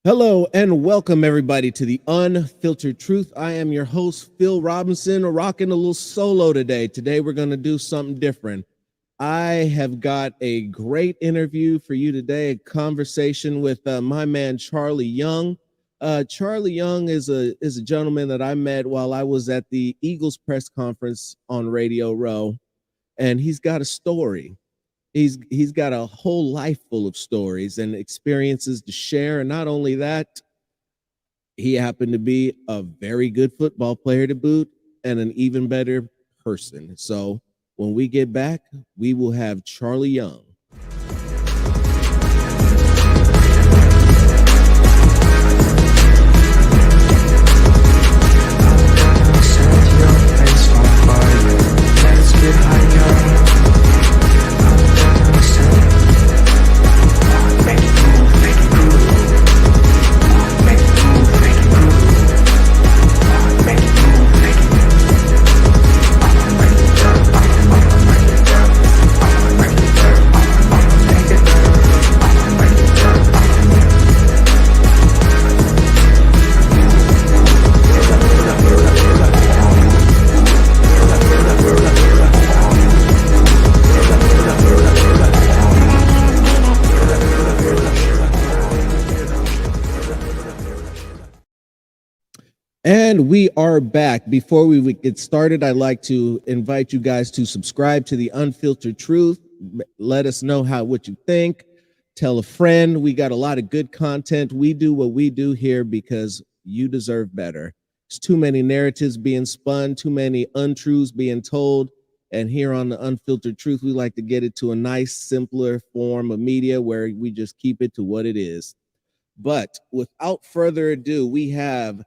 Hello and welcome everybody to the Unfiltered Truth. I am your host, Phil Robinson, rocking a little solo today. Today we're going to do something different. I have got a great interview for you today, a conversation with my man Charlie Young. Charlie Young is a gentleman that I met while I was at the Eagles press conference on Radio Row, and he's got a story. He's got a whole life full of stories and experiences to share. And not only that, he happened to be a very good football player to boot and an even better person. So when we get back, we will have Charlie Young. And we are back. Before we get started, I'd like to invite you guys to subscribe to the Unfiltered Truth. Let us know what you think. Tell a friend. We got a lot of good content. We do what we do here because you deserve better. There's too many narratives being spun, too many untruths being told. And here on the Unfiltered Truth, we like to get it to a nice, simpler form of media where we just keep it to what it is. But without further ado, we have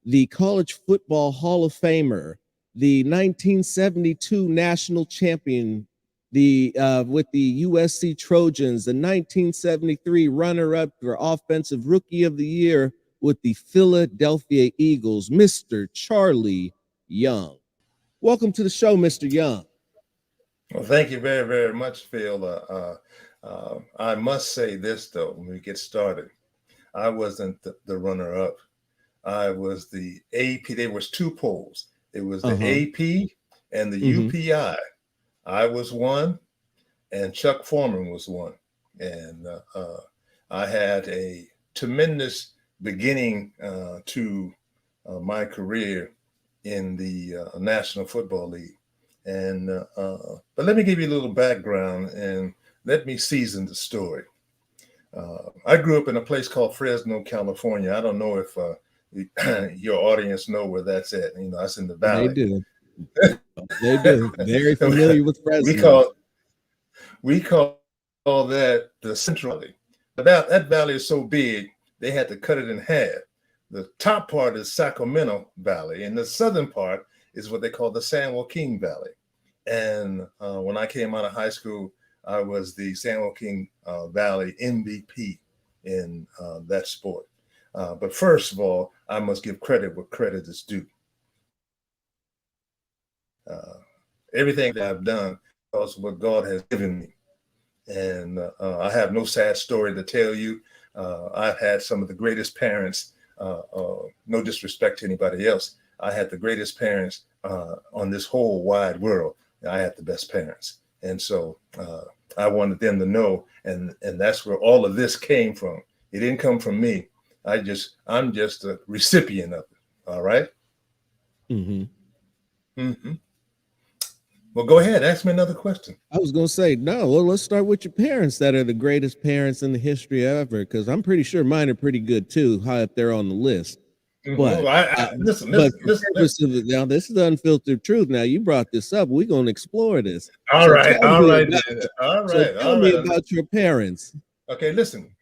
the College Football Hall of Famer, the 1972 national champion, with the USC Trojans, the 1973 runner-up for Offensive Rookie of the Year with the Philadelphia Eagles, Mr. Charlie Young. Welcome to the show, Mr. Young. Well, thank you very, very much, Phil. I must say this, though, when we get started. I wasn't the runner-up. I was the AP. There was two polls. It was the AP and the UPI. I was one, and Chuck Foreman was one. And I had a tremendous beginning to my career in the National Football League. And but let me give you a little background and let me season the story. I grew up in a place called Fresno, California. I don't know if your audience know where that's at. You know, that's in the valley. They do. They do. Very familiar with Fresno. We call that the Central Valley. That valley is so big, they had to cut it in half. The top part is Sacramento Valley, and the southern part is what they call the San Joaquin Valley. And when I came out of high school, I was the San Joaquin Valley MVP in that sport. But first of all, I must give credit where credit is due. Everything that I've done because of what God has given me. And I have no sad story to tell you. I've had some of the greatest parents, no disrespect to anybody else. I had the greatest parents on this whole wide world. I had the best parents. And so I wanted them to know, and that's where all of this came from. It didn't come from me. I'm just a recipient of it. All right. Well, go ahead. Ask me another question. I was going to say, no, well, let's start with your parents that are the greatest parents in the history ever, because I'm pretty sure mine are pretty good too, high up there on the list. But listen. Now this is the Unfiltered Truth. Now you brought this up. We're going to explore this. All right. Tell me about your parents. Okay, listen.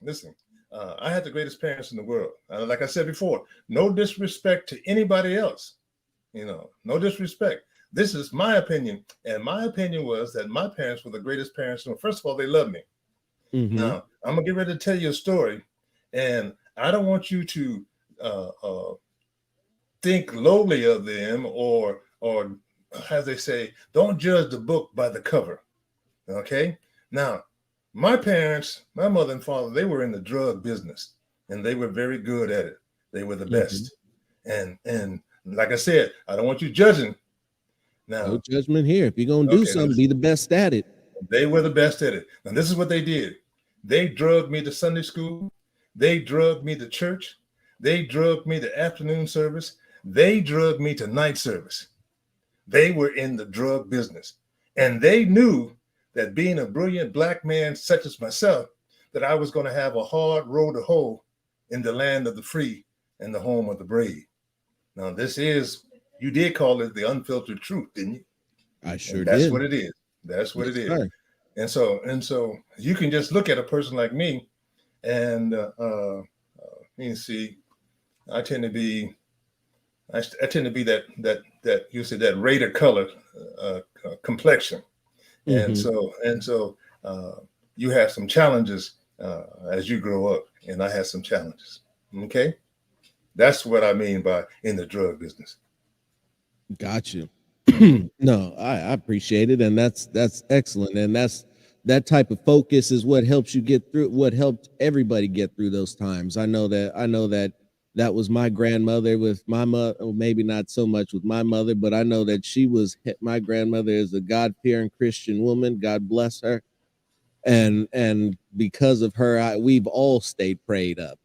I had the greatest parents in the world. Like I said before, no disrespect to anybody else. You know, no disrespect. This is my opinion. And my opinion was that my parents were the greatest parents. First of all, they loved me. Now, I'm going to get ready to tell you a story. And I don't want you to think lowly of them or as they say, don't judge the book by the cover. Okay. Now, my parents, my mother and father, they were in the drug business. and they were very good at it. They were the Mhm. best. And like I said, I don't want you judging. No Now, judgment here. If you're gonna do okay, now something, be the best at it. they were the best at it. Now, this is what they did. They drugged me to Sunday school. They drugged me to church. They drugged me to afternoon service. They drugged me to night service. They were in the drug business. And they knew that being a brilliant black man such as myself, that I was going to have a hard road to hoe in the land of the free and the home of the brave. Now, this is, you did call it the unfiltered truth, didn't you? I And sure that's did. what it is. That's what Yes, it is. sir. And so you can just look at a person like me, and you can see I tend to be I tend to be that you said that Raider color complexion, and Mhm. so you have some challenges as you grow up, and I had some challenges. Okay, that's what I mean by in the drug business. Got you. Hmm. No, I appreciate it, and that's excellent, and that type of focus is what helps you get through. What helped everybody get through those times. I know that that was my grandmother with my mother. Maybe not so much with my mother, but I know that my grandmother is a God fearing Christian woman. God bless her, and because of her, we've all stayed prayed up.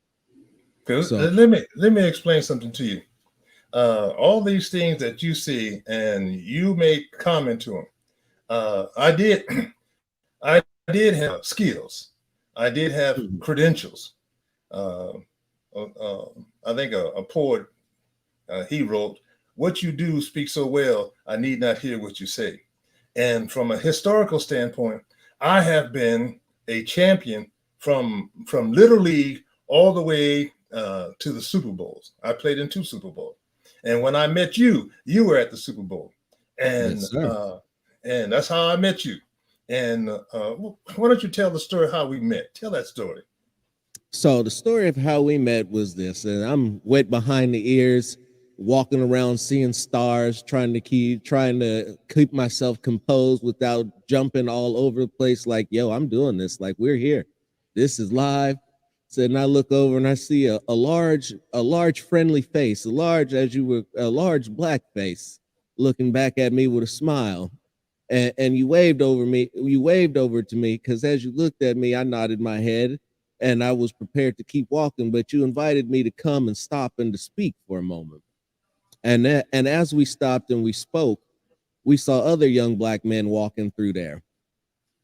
So Let me explain something to you. All these things that you see and you make comment to them. I did I did have skills. I did have mhm, credentials. Uh, I think a poet he wrote, "What you do speaks so well, I need not hear what you say." And from a historical standpoint, I have been a champion from Little League all the way to the Super Bowls. I played in 2 Super Bowls, and when I met you, you were at the Super Bowl, yes, and sir. that's how I met you. And why don't you tell the story how we met? Tell that story. So the story of how we met was this, and I'm wet behind the ears, walking around seeing stars, trying to keep myself composed without jumping all over the place. Like, yo, I'm doing this. Like, we're here. This is live. So and I look over and I see a large friendly face, a large black face, looking back at me with a smile. And you waved over me. You waved over to me because as you looked at me, I nodded my head and I was prepared to keep walking, but you invited me to come and stop and to speak for a moment. And as we stopped and we spoke, we saw other young black men walking through there.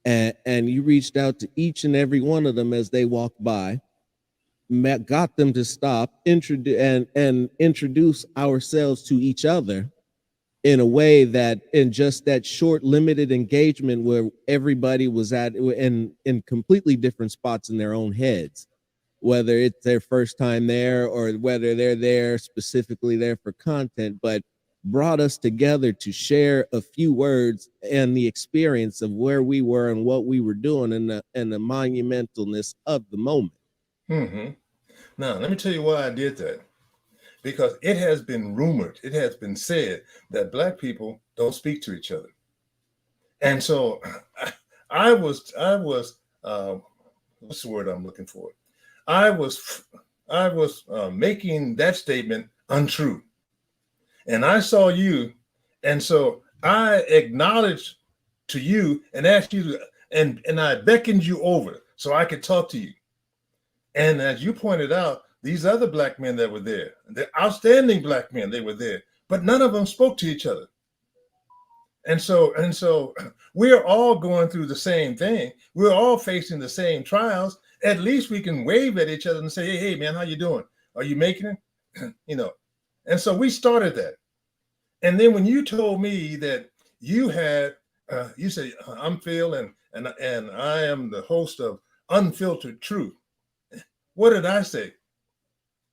And you reached out to each and every one of them as they walked by, got them to stop, and introduce ourselves to each other in a way that in just that short limited engagement where everybody was at in completely different spots in their own heads, whether it's their first time there or whether they're there specifically there for content, but brought us together to share a few words and the experience of where we were and what we were doing and the monumentalness of the moment. Hmm. Now, let me tell you why I did that. Because it has been rumored, it has been said that black people don't speak to each other. And so I was what's the word I'm looking for? I was I was making that statement untrue. And I saw you, and so I acknowledged to you and asked you to, and I beckoned you over so I could talk to you. And as you pointed out, these other black men that were there, the outstanding black men, they were there, but none of them spoke to each other. And so we're all going through the same thing. We're all facing the same trials. At least we can wave at each other and say, hey man, how you doing? Are you making it? you know. And so we started that. And then when you told me that you had, you said, I'm Phil, and I am the host of Unfiltered Truth. What did I say?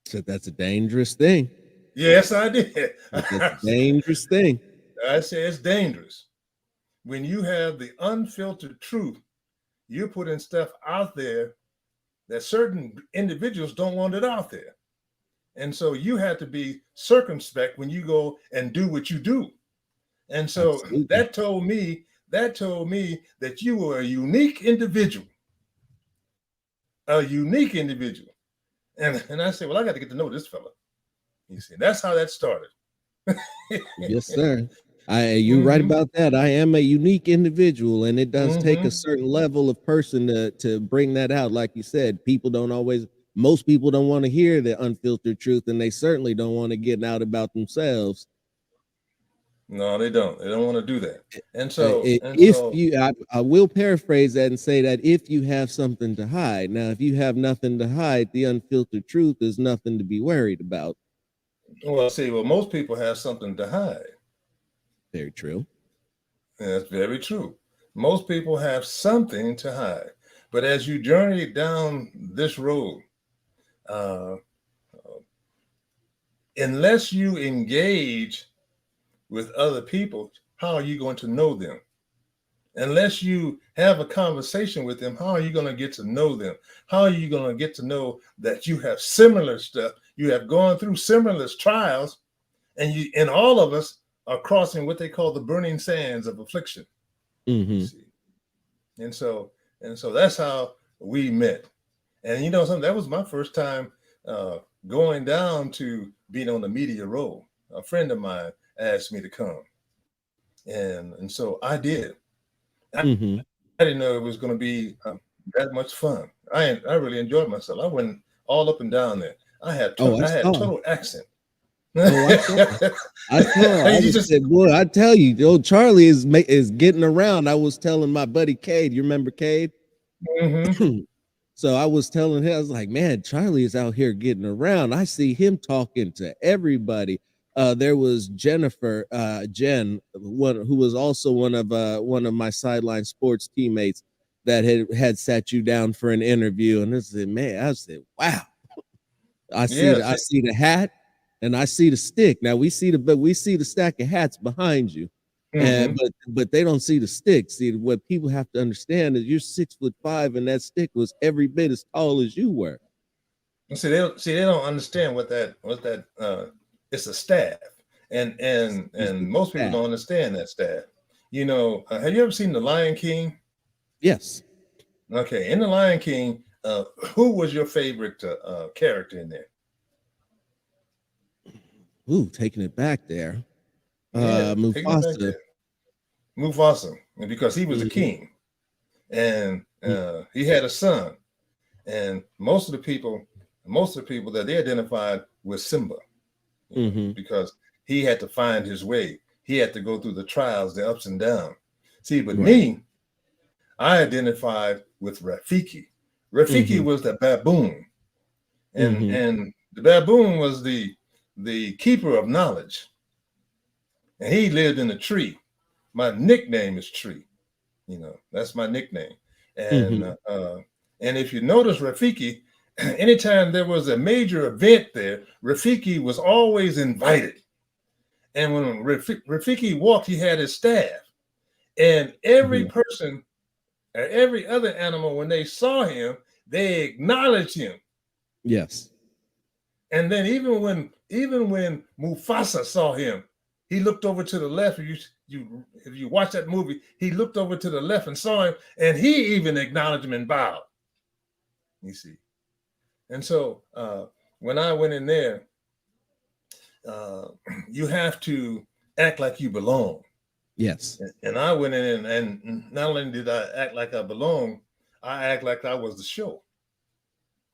So that's a dangerous thing. Yes, I did. That's a dangerous thing. I say it's dangerous. When you have the unfiltered truth, you're putting stuff out there that certain individuals don't want it out there. And so you have to be circumspect when you go and do what you do. And so Absolutely. that told me that you were a unique individual, a unique individual. And I said, well, I got to get to know this fella. You see, that's how that started. Yes, sir. You're right Mm-hmm. about that. I am a unique individual, and it does take a Mm-hmm. certain level of person to bring that out. Like you said, most people don't want to hear the unfiltered truth, and they certainly don't want to get out about themselves. No, they don't. They don't want to do that. And so, If you, I will paraphrase that and say that if you have something to hide, now if you have nothing to hide, the unfiltered truth is nothing to be worried about. well, see, well, most people have something to hide. Very true. And that's very true. Most people have something to hide. But as you journey down this road, uh, unless you engage with other people, how are you going to know them? Unless you have a conversation with them, how are you going to get to know them? How are you going to get to know that you have similar stuff? You have gone through similar trials, and all of us are crossing what they call the burning sands of affliction. You Mm-hmm. see, and so that's how we met. And you know something, that was my first time going down to being on the media role. A friend of mine asked me to come, and so I did. Mm-hmm. I didn't know it was going to be that much fun. I really enjoyed myself. I went all up and down there. Oh, I I had saw. total accent. Oh, I saw. I saw. I You was just said, boy, I tell you, old Charlie is getting around. I was telling my buddy Cade. You remember Cade? mm-hmm. So I was telling him, I was like, man, Charlie is out here getting around. I see him talking to everybody. There was Jennifer, Jen, who was also one of my sideline sports teammates that had sat you down for an interview. And I said, man, I said, wow. I Yes. see the hat and I see the stick. Now we see the stack of hats behind you. Mm-hmm. But they don't see the stick. See, what people have to understand is you're 6'5" and that stick was every bit as tall as you were. See they don't understand what that it's a staff, It's and the most people staff. don't understand that staff. You know, have you ever seen The Lion King? Yes. Okay, in The Lion King, who was your favorite character in there? Ooh, taking it back there. Yeah, taking it back Mufasa. there. Mufasa, and because he was a Mhm. king, and he had a son, and most of the people that they identified with Simba, you know, Mhm. because he had to find his way. He had to go through the trials, the ups and downs. See, but Right. me, I identified with Rafiki. Rafiki Mhm. was the baboon, Mhm. and the baboon was the keeper of knowledge, and he lived in a tree. My nickname is Tree. You know, that's my nickname. And Mhm. if you notice Rafiki, anytime there was a major event there, Rafiki was always invited. And when Rafiki walked, he had his staff. And every Mhm. person, every other animal, when they saw him, they acknowledged him. Yes. And then even when Mufasa saw him, he looked over to the left. If you watch that movie, he looked over to the left and saw him, and he even acknowledged him and bowed. You see, and so when I went in there, uh, you have to act like you belong. Yes. And I went in, and not only did I act like I belong, I act like I was the show.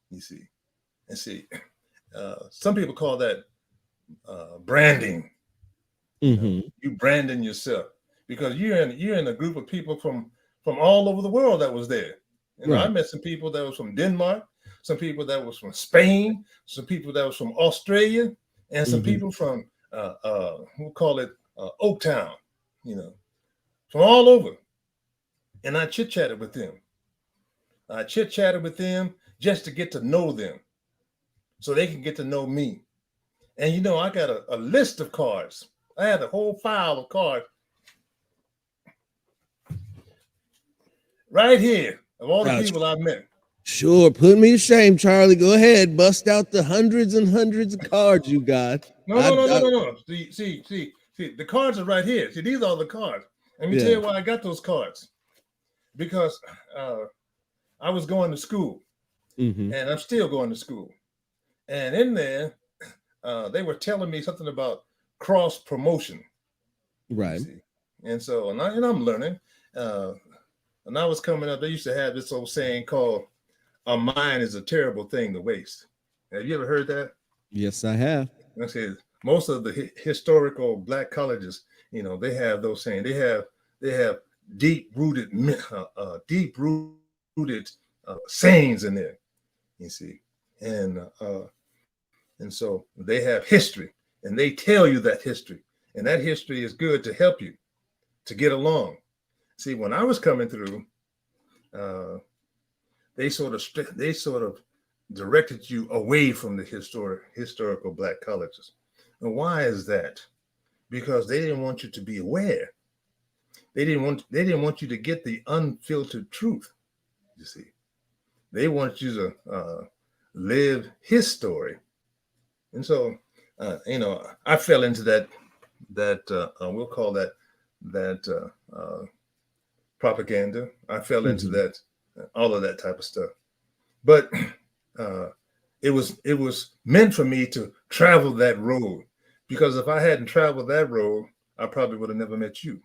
You see, and see, some people call that branding. You know, Mhm. you branding yourself because you're in a group of people from all over the world that was there. You know, I Right. met some people that was from Denmark, some people that was from Spain, some people that was from Australia, and some Mhm. people from we'll call it Oaktown. You know, from all over. And I chit chatted with them. I chit chatted with them just to get to know them, so they can get to know me. And you know, I got a list of cards. I had a whole file of cards right here of all the Uh, people I met. sure. Put me to shame, Charlie. Go ahead. Bust out the hundreds and hundreds of cards you got. No, no, no, no, no, no. See, the cards are right here. See, these are the cards. Let me tell Yeah. you why I got those cards. Because I was going to school, Mhm. and I'm still going to school. And in there, they were telling me something about cross promotion. You Right. see, and so and I'm learning. Uh, when I was coming up, they used to have this old saying called "A mind is a terrible thing to waste." Have you ever heard that? Yes, I have. I said most of the historical black colleges, they have those saying. They have deep rooted sayings in there. You see, and and so they have history, and they tell you that history, and that history is good to help you to get along. See, when I was coming through, uh, they sort of directed you away from the historical black colleges. And why is that? Because they didn't want you to be aware. They didn't want you to get the unfiltered truth. You see, they want you to live his story. And so, I fell into that we'll call that propaganda. I fell into Hmm. that, all of that type of stuff. But uh, it was meant for me to travel that road, because if I hadn't traveled that road, I probably would have never met you.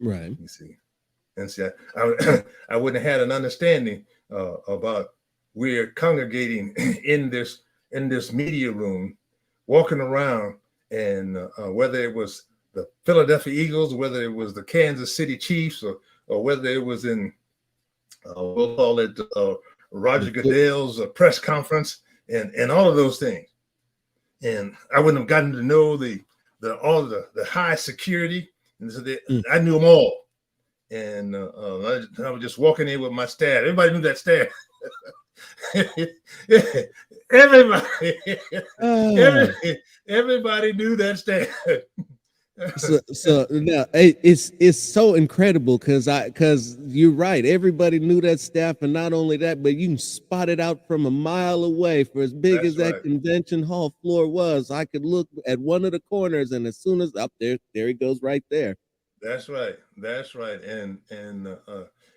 Right. You see, and see, I I wouldn't have had an understanding about we're congregating in this media room, walking around, and whether it was the Philadelphia Eagles, whether it was the Kansas City Chiefs, or whether it was in we'll call it The Roger foot. Goodell's press conference, and all of those things. And I wouldn't have gotten to know the high security, and so Mm. I knew them all. And I was just walking in with my staff. Everybody knew that staff. everybody, Ah. every, everybody knew that staff. So now it's so incredible because you're right. Everybody knew that staff, and not only that, but you can spot it out from a mile away. For as big as That's that right. convention hall floor was, I could look at one of the corners, and as soon as up there he goes right there. That's right. That's right. And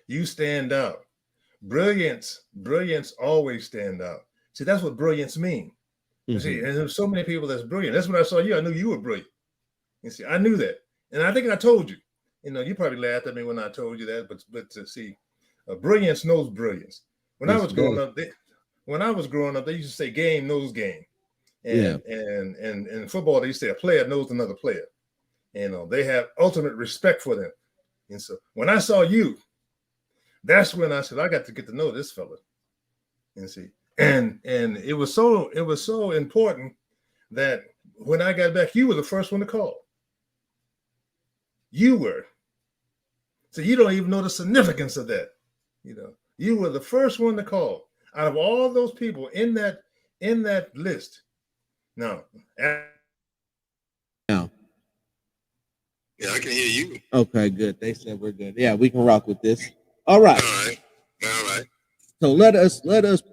you stand out. Brilliance always stand out. See, that's what brilliance mean. And see, Hmm. and there's so many people that's brilliant. That's when I saw you. I knew you were brilliant. You see, I knew that, and I think I told you. You probably laughed at me when I told you that, but to see, brilliance knows brilliance. When I Yes, was it growing does. up, they used to say game knows game, Yeah. and in football they used to say a player knows another player. They have ultimate respect for them. And so when I saw you, that's when I said I got to get to know this fella. And see, and it was so important that when I got back, you were the first one to call. You were. So you don't even know the significance of that. You were the first one to call out of all those people in that list. Now, Now, yeah, I can hear you. okay, good. They said we're good. Yeah, we can rock with this. All right. All right. All right. So let us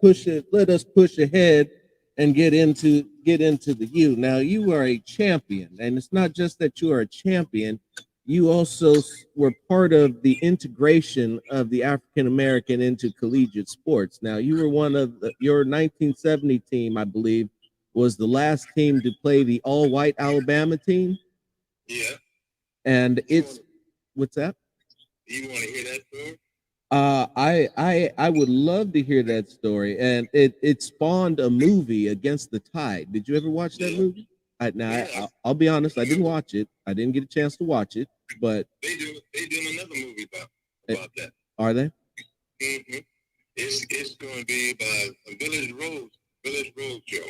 push it. Let us push ahead and get into the you. Now you are a champion, and it's not just that you are a champion. You also were part of the integration of the African American into collegiate sports. Now you were one of your 1970 team, I believe, was the last team to play the all-white Alabama team, Yeah. and it's what's that? You want to hear that story? I would love to hear that story, and it spawned a movie, Against the Tide. Did you ever watch that Yeah. movie? Now Yeah. I'll be honest, I didn't watch it. I didn't get a chance to watch it, but They doing another movie about eh, that. are they? Mm-hmm. It's going to be by a Village Road show,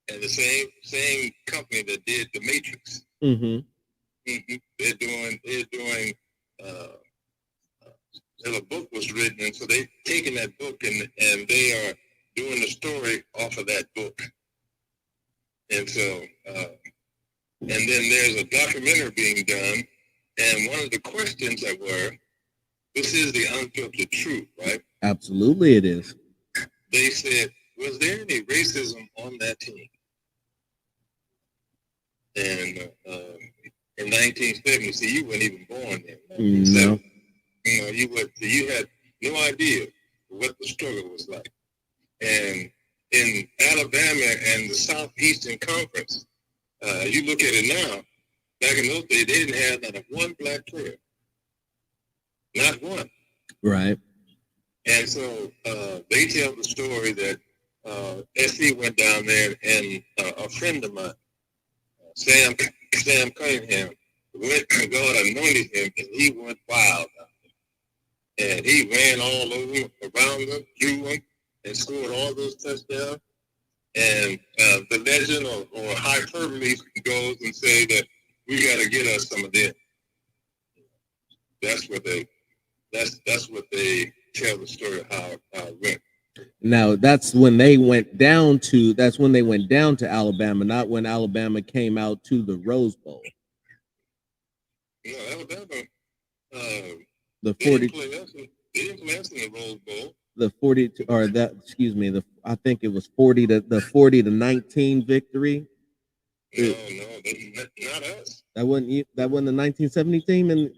and the same company that did The Matrix. Mm-hmm. Mm-hmm. They're doing. Uh, a book was written, and so they've taken that book and they are doing the story off of that book. And so, and then there's a documentary being done, and one of the questions that were, this is the unfiltered truth, right? Absolutely, it is. They said, was there any racism on that team? And in 1970, see, you weren't even born then. No. You had no idea what the struggle was like. And in Alabama and the Southeastern Conference. You look at it now. Back in those days, they didn't have not one black player, not one. Right. And so they tell the story that SC went down there, and a friend of mine, Sam Cunningham, God anointed him, and he went wild. And he ran all over, around them, threw them, and scored all those touchdowns. And the legend or hyperbole goes and say that we got to get us some of them. That's what they tell the story of how it went. Now that's when they went down to Alabama, not when Alabama came out to the Rose Bowl. No, Alabama. The 40. They didn't play us in the Rose Bowl. The 40 or that, excuse me, I think it was 40 to 19 victory. No, not us. That wasn't the 1970 team, and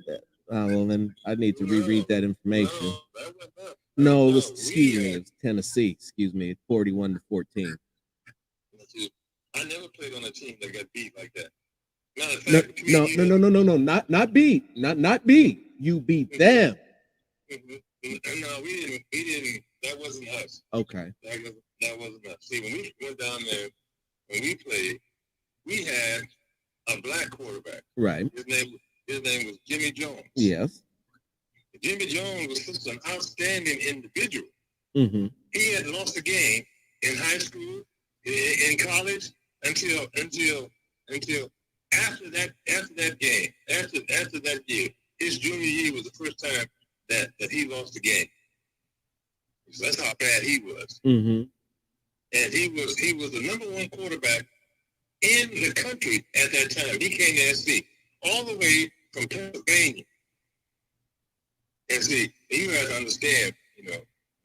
well, then I need to reread that information. No, it was, excuse me, it was Tennessee. Excuse me, 41 to 14. I never played on a team that got beat like that. No, not beat, not beat. You beat them. No, we didn't. That wasn't us. Okay. That wasn't us. See, when we went down there, when we played, we had a black quarterback. Right. His name was Jimmy Jones. Yes. Jimmy Jones was such an outstanding individual. Mm-hmm. He had lost a game in high school, in college, until after that game, after that year. His junior year was the first time that he lost a game. So that's how bad he was. Mm-hmm. And he was the number one quarterback in the country at that time. He came to SC all the way from Pennsylvania. And see, you have to understand,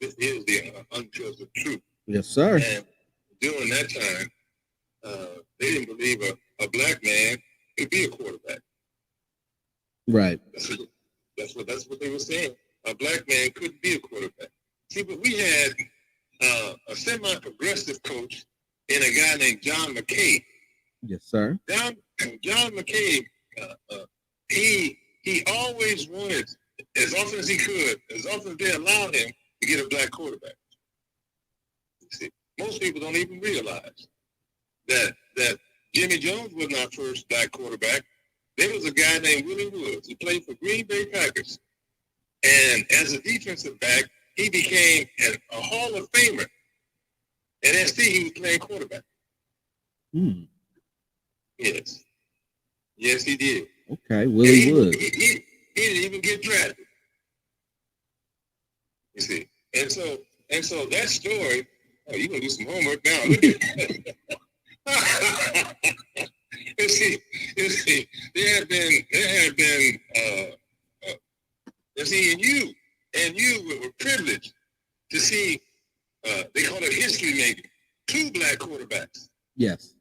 this is the unfiltered truth. Yes, sir. And during that time, they didn't believe a black man could be a quarterback. Right. That's what they were saying. A black man couldn't be a quarterback. See, but we had a semi-progressive coach and a guy named John McCabe. Yes, sir. John McCabe, he always wanted, as often as he could, as often as they allowed him, to get a black quarterback. See, most people don't even realize that Jimmy Jones was our first black quarterback. There was a guy named Willie Woods who played for Green Bay Packers. And as a defensive back, he became a Hall of Famer. At SC, he was playing quarterback. Hmm. Yes. Yes, he did. Okay, Willie Woods. He didn't even get drafted. You see. And so that story, you're going to do some homework now. Look at You see, there had been, and you were privileged to see, they call it history making, 2 black quarterbacks. Yes.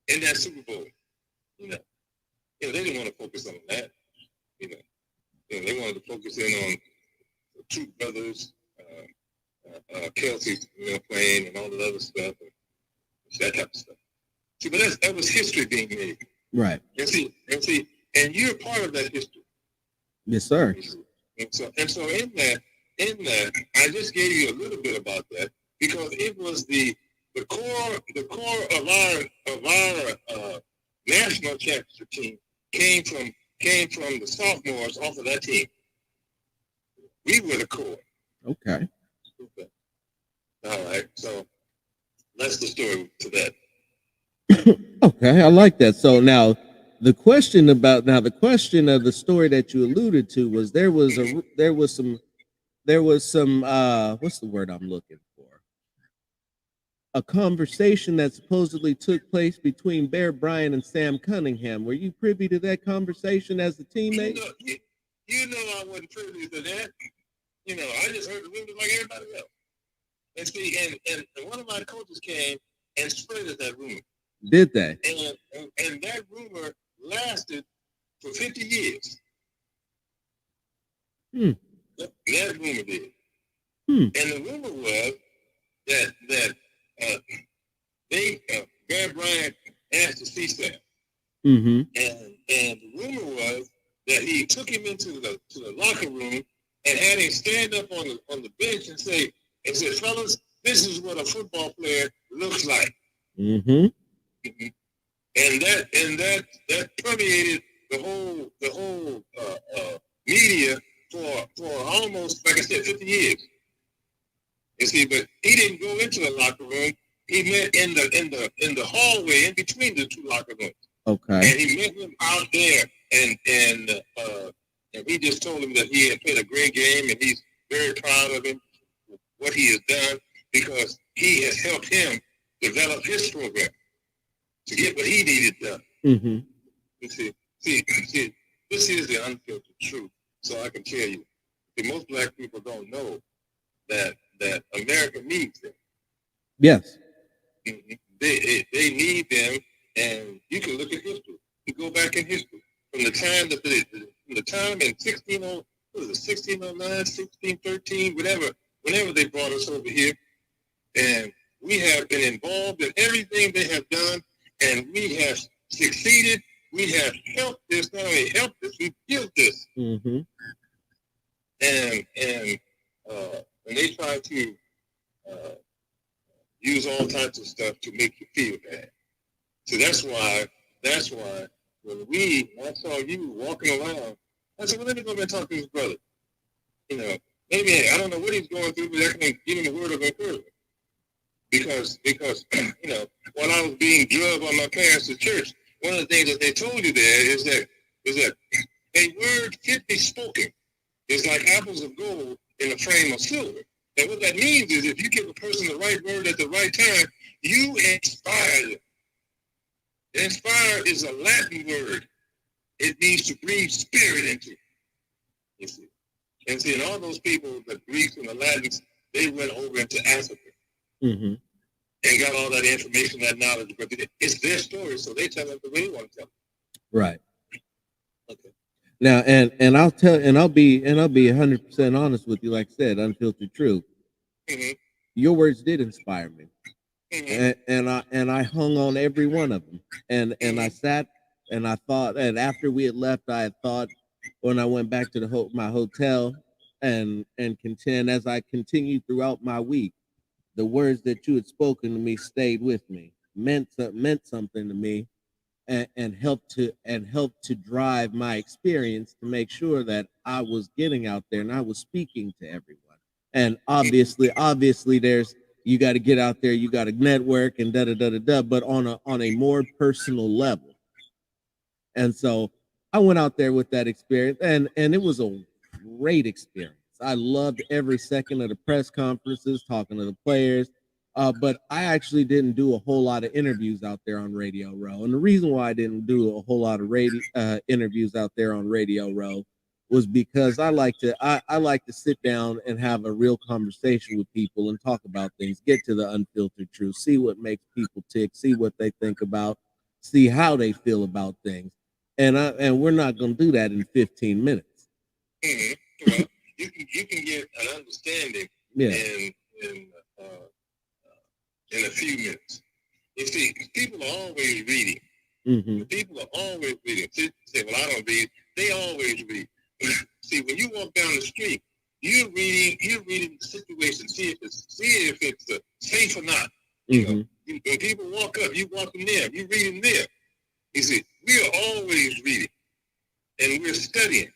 In that Super Bowl. They didn't want to focus on that. They wanted to focus in on the 2 brothers, Kelsey, playing and all the other stuff, and that type of stuff. See, but that was history being made. Right. And you're part of that history. Yes, sir. And so in that, I just gave you a little bit about that because it was the core of our national championship team came from the sophomores off of that team. We were the core. Okay. All right. So that's the story to that. Okay, I like that. So now the question of the story that you alluded to was there was some what's the word I'm looking for? A conversation that supposedly took place between Bear Bryant and Sam Cunningham. Were you privy to that conversation as a teammate? I wasn't privy to that. I just heard the rumors like everybody else. And see, and one of my coaches came and spread that rumor. Did they? And that rumor lasted for 50 years. That rumor did. And the rumor was that Bear Bryant asked to see Sam. Mm-hmm. And the rumor was that he took him into the locker room and had him stand up on the bench and said, fellas, this is what a football player looks like. Mm-hmm. And that permeated the whole media for almost, like I said, 50 years. You see, but he didn't go into the locker room. He met in the hallway in between the two locker rooms. Okay. And he met him out there, and he just told him that he had played a great game, and he's very proud of him, what he has done, because he has helped him develop his program to get what he needed done. Mm-hmm. You see, this is the unfiltered truth. So I can tell you, most black people don't know that America needs them. Yes. Mm-hmm. They need them, and you can look at history. You go back in history from the time that in 1609, 1613, whenever they brought us over here, and we have been involved in everything they have done, and we have succeeded. We have helped this. Not only helped this, we built this. Mm-hmm. And they try to use all types of stuff to make you feel bad. So that's why when I saw you walking around, I said, well, let me go and talk to his brother. Maybe I don't know what he's going through, but I can give him a word of encouragement. Because while I was being drugged by my parents to church, one of the things that they told you there is that a word fitly spoken is like apples of gold in a frame of silver. And what that means is if you give a person the right word at the right time, you inspire them. Inspire is a Latin word. It means to breathe spirit into. You see. And see, and all those people, the Greeks and the Latins, they went over into Africa. Mm-hmm. And got all that information, that knowledge, but it's their story, so they tell it the way they want to tell it. Right. Okay. Now, and I'll be 100% honest with you, like I said, unfiltered truth. Mm-hmm. Your words did inspire me, mm-hmm. and I hung on every one of them, and mm-hmm. I sat and I thought, and after we had left, I had thought when I went back to my hotel and contend as I continued throughout my week. The words that you had spoken to me stayed with me, meant something to me, and helped to drive my experience to make sure that I was getting out there and I was speaking to everyone. And obviously, you got to get out there, you got to network and but on a more personal level. And so I went out there with that experience, and it was a great experience. I loved every second of the press conferences, talking to the players. But I actually didn't do a whole lot of interviews out there on Radio Row. And the reason why I didn't do a whole lot of interviews out there on Radio Row was because I like to sit down and have a real conversation with people and talk about things, get to the unfiltered truth, see what makes people tick, see what they think about, see how they feel about things. And we're not going to do that in 15 minutes. Mm-hmm. Well, you can get an understanding in a few minutes. You see, people are always reading. Mm-hmm. People are always reading. Say, well, I don't read. They always read. See, when you walk down the street, you're reading the situation. See if it's safe or not. Mm-hmm. When people walk up, you walk them there. You reading there. You see, we are always reading, and we're studying.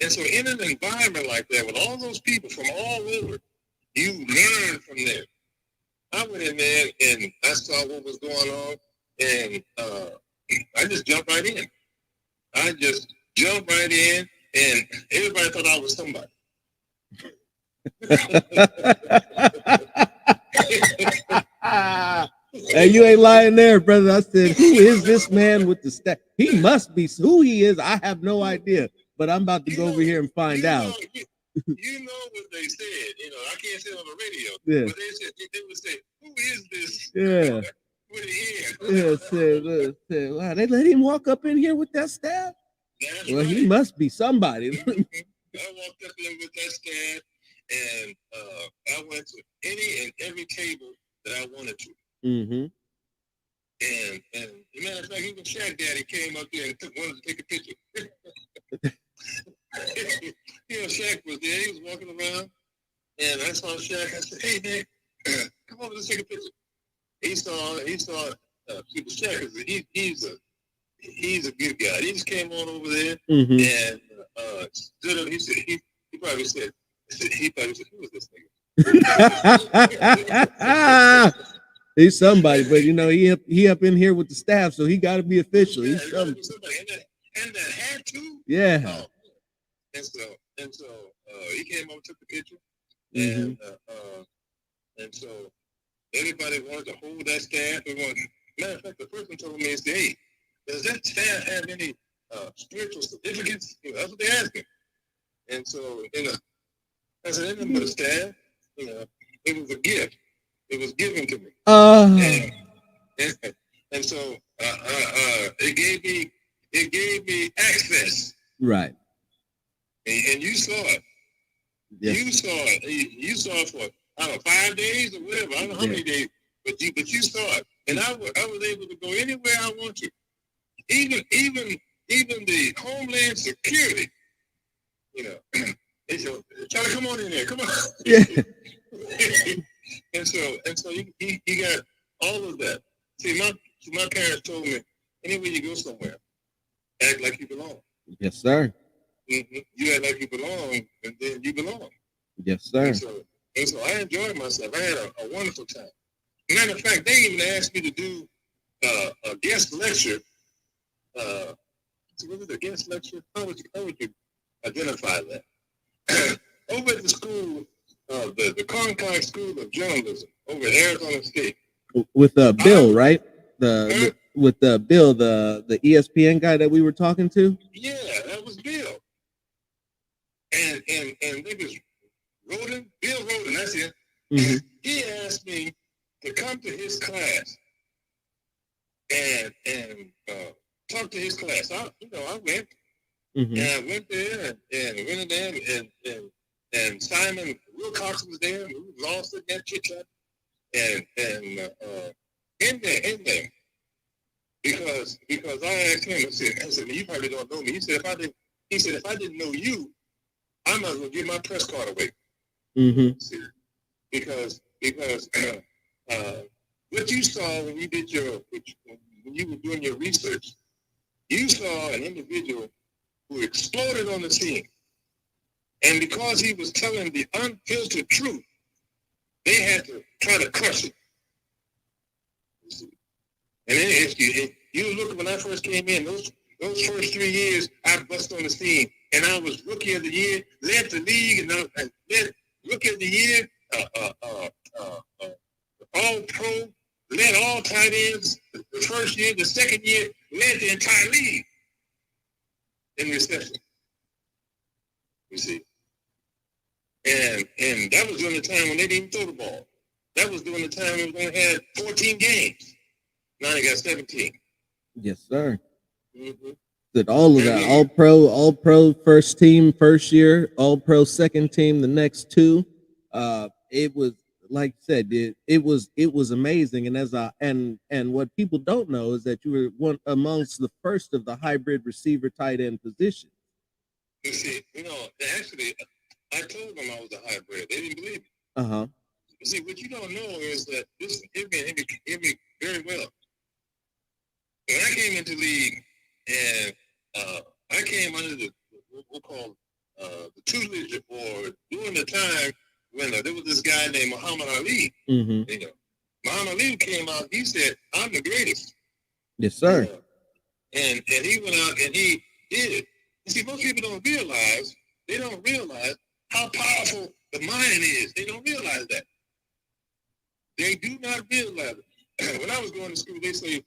And so in an environment like that, with all those people from all over, you learn from there. I went in there, and I saw what was going on, and I just jumped right in. And everybody thought I was somebody. Hey, you ain't lying there, brother. I said, who is this man with the staff? He must be who he is. I have no idea, but I'm about to go over here and find out. You know what they said. I can't say it on the radio. Yeah. But they would say, who is this? Yeah. With his Yeah. Wow, they let him walk up in here with that staff? That's well, right. He must be somebody. I walked up in with that staff, and I went to any and every table that I wanted to. Mm-hmm. And as a matter of fact, even Shaq Daddy came up there and wanted to take a picture. Shaq was there. He was walking around, and I saw Shaq. I said, "Hey, man, come over, let's take a picture." He saw. Shaq he's a good guy. He just came on over there and stood up. He said he probably said who is this nigga? He's somebody, but he up in here with the staff, so he got to be official. Yeah, He's somebody. And that hat too. Yeah. Oh, and so he came over, took the picture, and so everybody wanted to hold that staff. Matter of fact, the person told me, "Hey, does that staff have any spiritual significance?" That's what they asked me. And so, I said, "Nothing but a staff. It was a gift. It was given to me." And so it gave me access. Right. And you saw it. Yes. You saw it. You saw it for 5 days or whatever. I don't know how many days, but you saw it. And I was able to go anywhere I want to. Even the Homeland Security, they said, "Try to come on in there. Come on." Yeah. and so you got all of that. See, my parents told me, anywhere you go somewhere, act like you belong. Yes, sir. Mm-hmm. You act like you belong, and then you belong. Yes, sir. And so I enjoyed myself. I had a wonderful time. Matter of fact, they even asked me to do a guest lecture. What was a guest lecture? How would you identify that? Over at the school, the Concord School of Journalism over at Arizona State. With Bill, right? With Bill, the ESPN guy that we were talking to. Yeah, that was Bill. And it was Bill Roden, that's it. Mm-hmm. He asked me to come to his class and talk to his class. I went. Mm-hmm. And I went there and Simon Wilcox was there. We was all sitting there chit-chat. And in there, because I asked him, I said, "You probably don't know me." He said, if I didn't know you, I might as well give my press card away. Mm-hmm. Because what you saw when you did when you were doing your research, you saw an individual who exploded on the scene. And because he was telling the unfiltered truth, they had to try to crush it. And then if you look, when I first came in, those first 3 years, I bust on the scene. And I was Rookie of the Year, led the league, and I led Rookie of the Year, All-Pro, led all tight ends the first year. The second year, led the entire league in reception. You see. And that was during the time when they didn't throw the ball. That was during the time when we only had 14 games. Now they got 17. Yes, sir. Mm-hmm. That all of that, all pro first team first year, all pro second team the next two. It was, like I said, it was amazing. And and what people don't know is that you were one amongst the first of the hybrid receiver tight end position. You see, actually, I told them I was a hybrid. They didn't believe me. Uh-huh. You see, what you don't know is that this hit me very well. When I came into the league, and I came under the what we'll call the tutelage, or during the time when there was this guy named Muhammad Ali. Mm-hmm. Muhammad Ali came out. He said, "I'm the greatest." Yes, sir. And he went out and he did it. You see, most people don't realize. They don't realize how powerful the mind is. They don't realize that. They do not realize it. When I was going to school, they say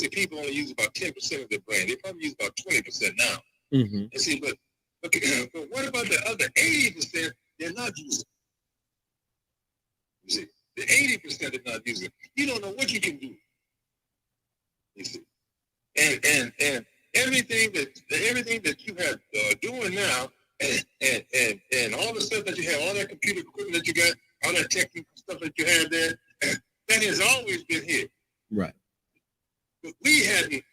people only use about 10% of their brain. They probably use about 20% now. Mm-hmm. And see, but what about the other 80% they're not using? You see, the 80% they're not using. You don't know what you can do. You see, and everything that you have doing now, and all the stuff that you have, all that computer equipment that you got, all that technical stuff that you have there, That has always been here. Right. But we hadn't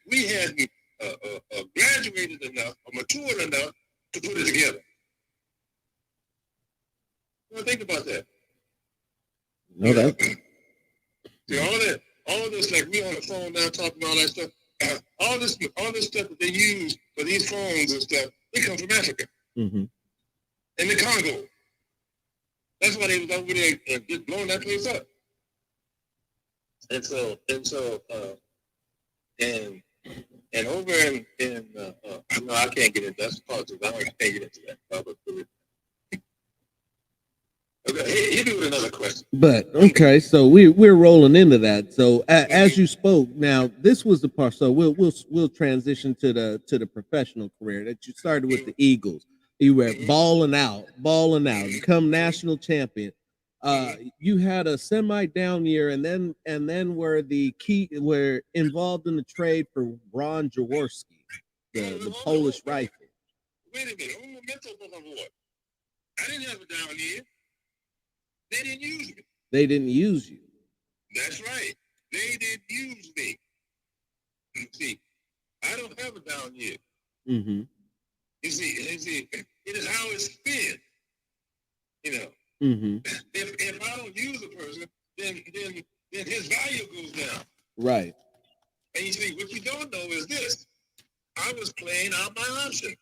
graduated enough or matured enough to put it together. Well, think about that. No, that. See, all this, like we on the phone now talking all that stuff. All this stuff that they use for these phones and stuff, they come from Africa. Mm-hmm. In the Congo. That's why they was over there just blowing that place up. And over in no, I can't get into that's politics. I can't get into that. Okay, hit me with another question. But okay, so we're rolling into that. So as you spoke, now this was the part. So we'll transition to the professional career that you started with the Eagles. You were balling out, become national champion. You had a semi-down year, and then were involved in the trade for Ron Jaworski, the Polish rifle. Wait a minute, I'm a mental award. I didn't have a down year. They didn't use me. They didn't use you. That's right. They didn't use me. See, I don't have a down year. Mm-hmm. You see, it is how it's been. You know, mm-hmm. if I don't use a person, then his value goes down. Right. And you see, what you don't know is this: I was playing out my option.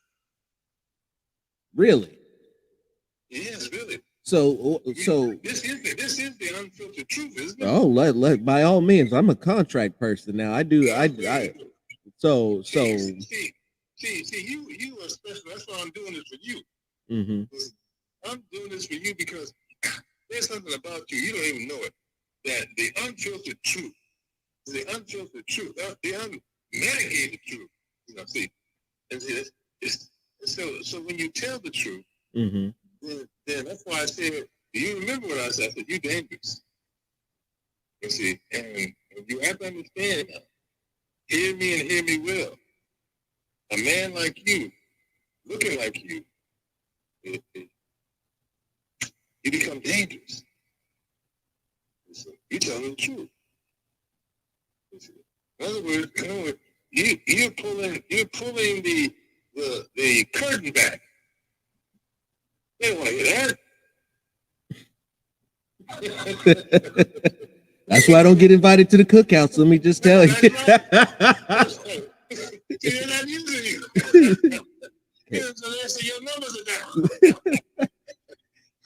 Really? Yes, really. So this is the unfiltered truth, isn't it? Oh, let by all means. I'm a contract person now. So see, you are special. That's why I'm doing this for you. Mm-hmm. I'm doing this for you because there's something about you. You don't even know it. That the unfiltered truth, the unmedicated truth. You know, see, and see, so when you tell the truth, mm-hmm. then that's why I said, do you remember what I said? I said, you're dangerous. You see, and you have to understand now. Hear me and hear me well. A man like you, looking like you, you become dangerous. You tell me the truth. In other words, you're pulling the curtain back. They don't want to hear that. That's why I don't get invited to the cookouts. Let me just tell you. They're not using you. So they say your numbers are down.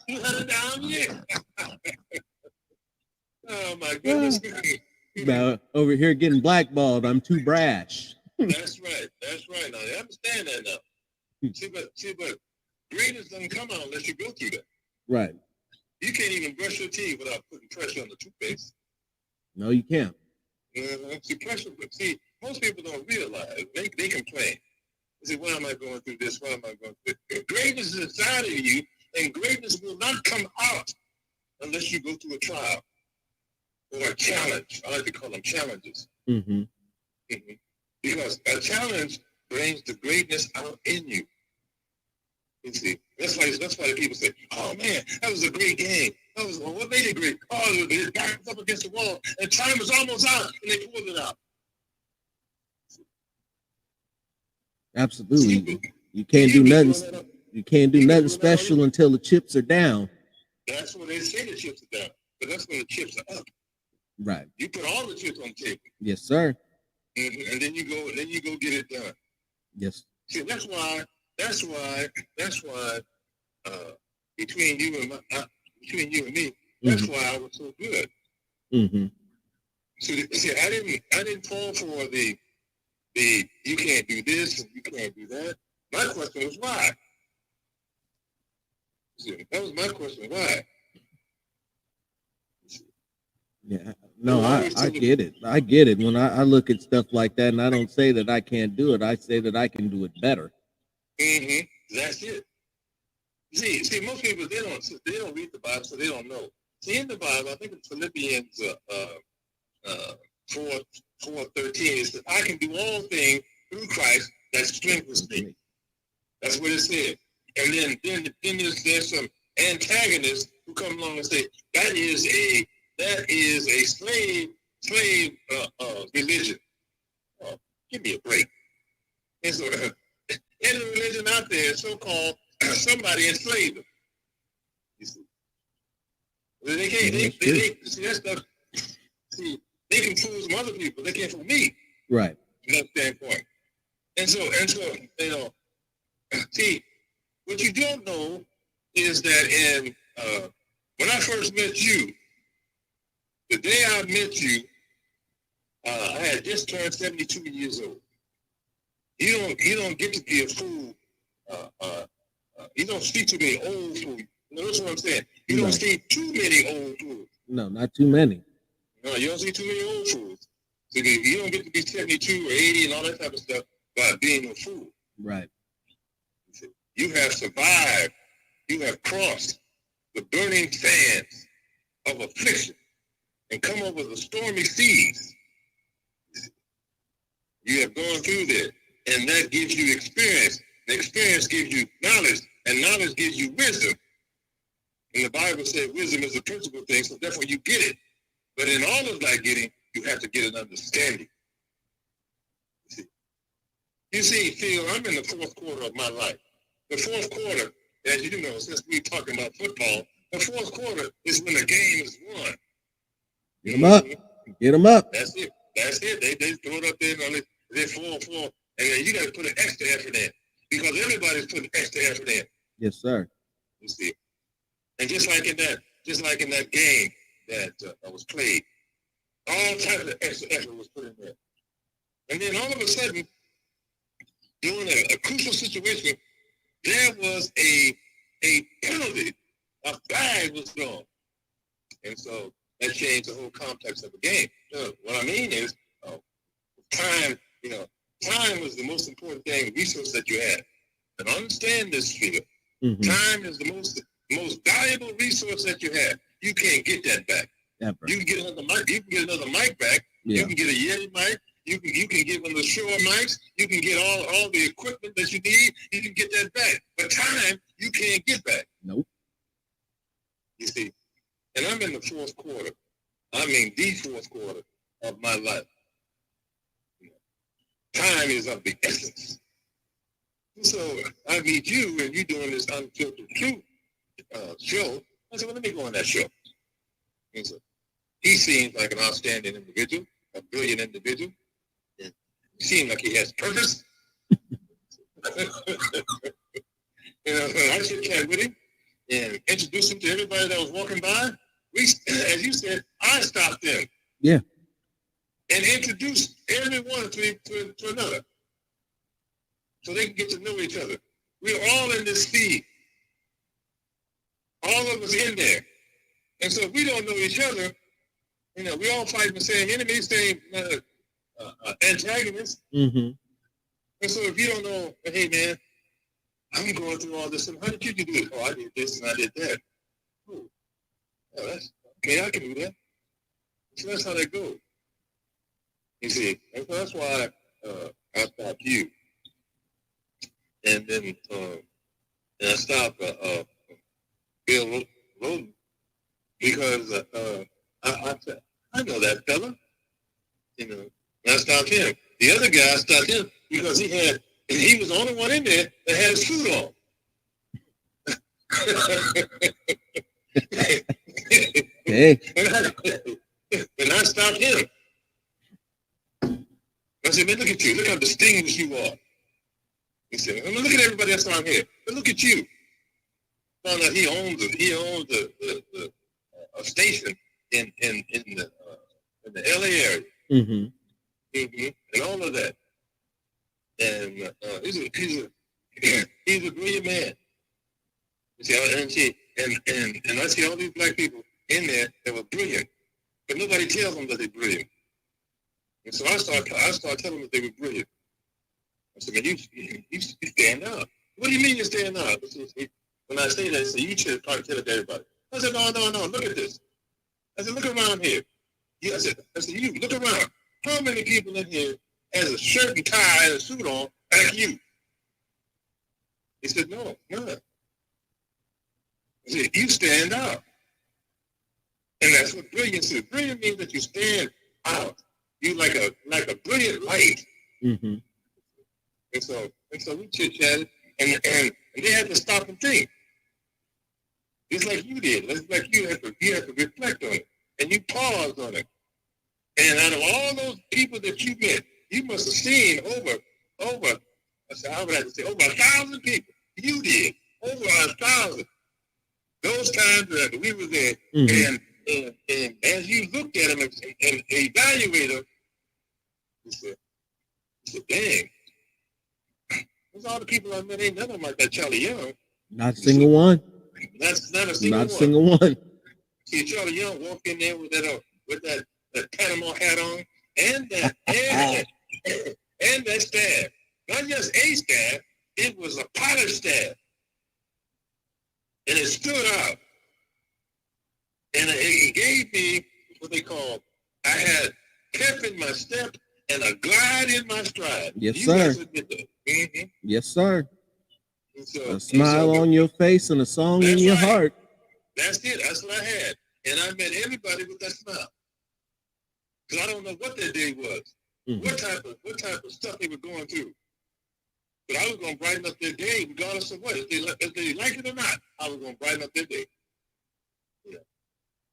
You had a down year. Oh my goodness. Now over here getting blackballed. I'm too brash. That's right. Now I understand that now. See, but greatness doesn't come out unless you go through that. Right. You can't even brush your teeth without putting pressure on the toothpaste. No, you can't. See, most people don't realize. They complain. They say, why am I going through this? Why am I going through this? Greatness is inside of you, and greatness will not come out unless you go through a trial or a challenge. I like to call them challenges. Mm-hmm. Mm-hmm. Because a challenge brings the greatness out in you. You see, that's why the people say, "Oh man, that was a great game. What made it great? Oh, it backed up against the wall, and time was almost out, and they pulled it out." Absolutely, you can't do nothing. You can't do nothing special until the chips are down. That's when they say the chips are down, but that's when the chips are up. Right. You put all the chips on the table. Yes, sir. Mm-hmm. And then you go get it done. Yes. See, that's why. Between you and me, that's mm-hmm. why I was so good. Mm-hmm. See, I didn't fall for the you can't do this and you can't do that. My question was why. See, that was my question. Why? Yeah. No, I get it. I get it. When I look at stuff like that, and I don't say that I can't do it, I say that I can do it better. Mm-hmm. That's it. See, most people they don't read the Bible, so they don't know. See, in the Bible, I think it's Philippians 4:13. It says, "I can do all things through Christ that strengthens me." That's what it said. And then there's some antagonists who come along and say that is that is a slave religion. Oh, give me a break. And so, any religion out there, so-called, somebody enslaved them. You see, they can't. They see that stuff. See, they can fool some other people. They can't fool me. Right. From that standpoint. And so, you know, see, what you don't know is that when I first met you, the day I met you, I had just turned 72 years old. You don't get to be a fool. You don't see too many old fools. You know, that's what I'm saying. You don't see too many old fools. No, not too many. No, you don't see too many old fools. So you don't get to be 72 or 80 and all that type of stuff by being a fool. Right. You have survived. You have crossed the burning sands of affliction and come over the stormy seas. You have gone through there, and that gives you experience. And experience gives you knowledge, and knowledge gives you wisdom. And the Bible says wisdom is a principal thing, so therefore you get it. But in all of that getting, you have to get an understanding. You see, Phil, I'm in the fourth quarter of my life. The fourth quarter, as you know, since we're talking about football, the fourth quarter is when the game is won. Get them up. Get them up. That's it. That's it. They throw it up there and they're 4-4. And then you got to put an extra effort in because everybody's putting extra effort in. Yes, sir. You see. And just like in that game that was played, all types of extra effort was put in there. And then all of a sudden, during a crucial situation, there was a penalty. A flag was thrown. And so that changed the whole context of the game. So what I mean is, time, time was the most important thing, resource that you had. And understand this, Peter. Mm-hmm. Time is the most valuable resource that you have. You can't get that back. Ever. You can get another mic. You can get another mic back. Yeah. You can get a Yeti mic. You can get one of the Shure mics. You can get all the equipment that you need. You can get that back. But time, you can't get back. Nope. You see, and I'm in the fourth quarter. I mean, the fourth quarter of my life. Time is of the essence. So I meet you, and you're doing this Unfiltered Truth show. I said, well, let me go on that show. And so he seems like an outstanding individual, a brilliant individual. He seemed like he has purpose. I should chat with him and introduce him to everybody that was walking by. We, as you said, I stopped them. Yeah. And introduced everyone to another. So they can get to know each other. We're all in this feed. All of us in there. And so if we don't know each other, we all fighting the same enemy, same antagonists. Mm-hmm. And so if you don't know, hey man, I'm going through all this, and how did you do it? Oh, I did this and I did that. Oh, that's okay, I can do that. So that's how they go. You see, and so that's why I stopped you. And then I stopped Bill Loden because I know that fella. And I stopped him. The other guy, I stopped him because he was the only one in there that had his suit on. Hey. And I stopped him. I said, man, look at you. Look how distinguished you are. He said, well, look at everybody else on here. But look at you. Found out he owns a station in the LA area. Mm-hmm. Mm-hmm. And all of that. And he's a brilliant man. You see, and I see all these black people in there that were brilliant, but nobody tells them that they're brilliant. And so I start telling them that they were brilliant. I said, man, you stand out. What do you mean you stand out? When I say that, I say, you should probably tell it to everybody. I said, no, look at this. I said, look around here. I said, you, look around. How many people in here has a shirt and tie and a suit on like you? He said, no, none. I said, you stand out. And that's what brilliance is. Brilliant means that you stand out. You like a brilliant light. Mm-hmm. And so we chit chatted, and they had to stop and think. Just like you did. It's like you have to reflect on it. And you pause on it. And out of all those people that you met, you must have seen over, I would have to say, over 1,000 people. You did. Over 1,000. Those times that we were there, and as you looked at them and evaluated them, you said, dang, those all the people I met, ain't none of them like that Charlie Young. Not a single one. That's not a Not a single one. See, Charlie Young walked in there with that Panama hat on and that and that staff. Not just a staff, it was a polished staff. And it stood out. And it gave me what they call, I had pep in my step and a glide in my stride. Yes, sir. Mm-hmm. Yes, sir. So, a smile on your face and a song in your heart. That's it. That's what I had. And I met everybody with that smile. Because I don't know what their day was. Mm-hmm. What type of stuff they were going through. But I was going to brighten up their day regardless of what. If they like it or not, I was going to brighten up their day. Yeah.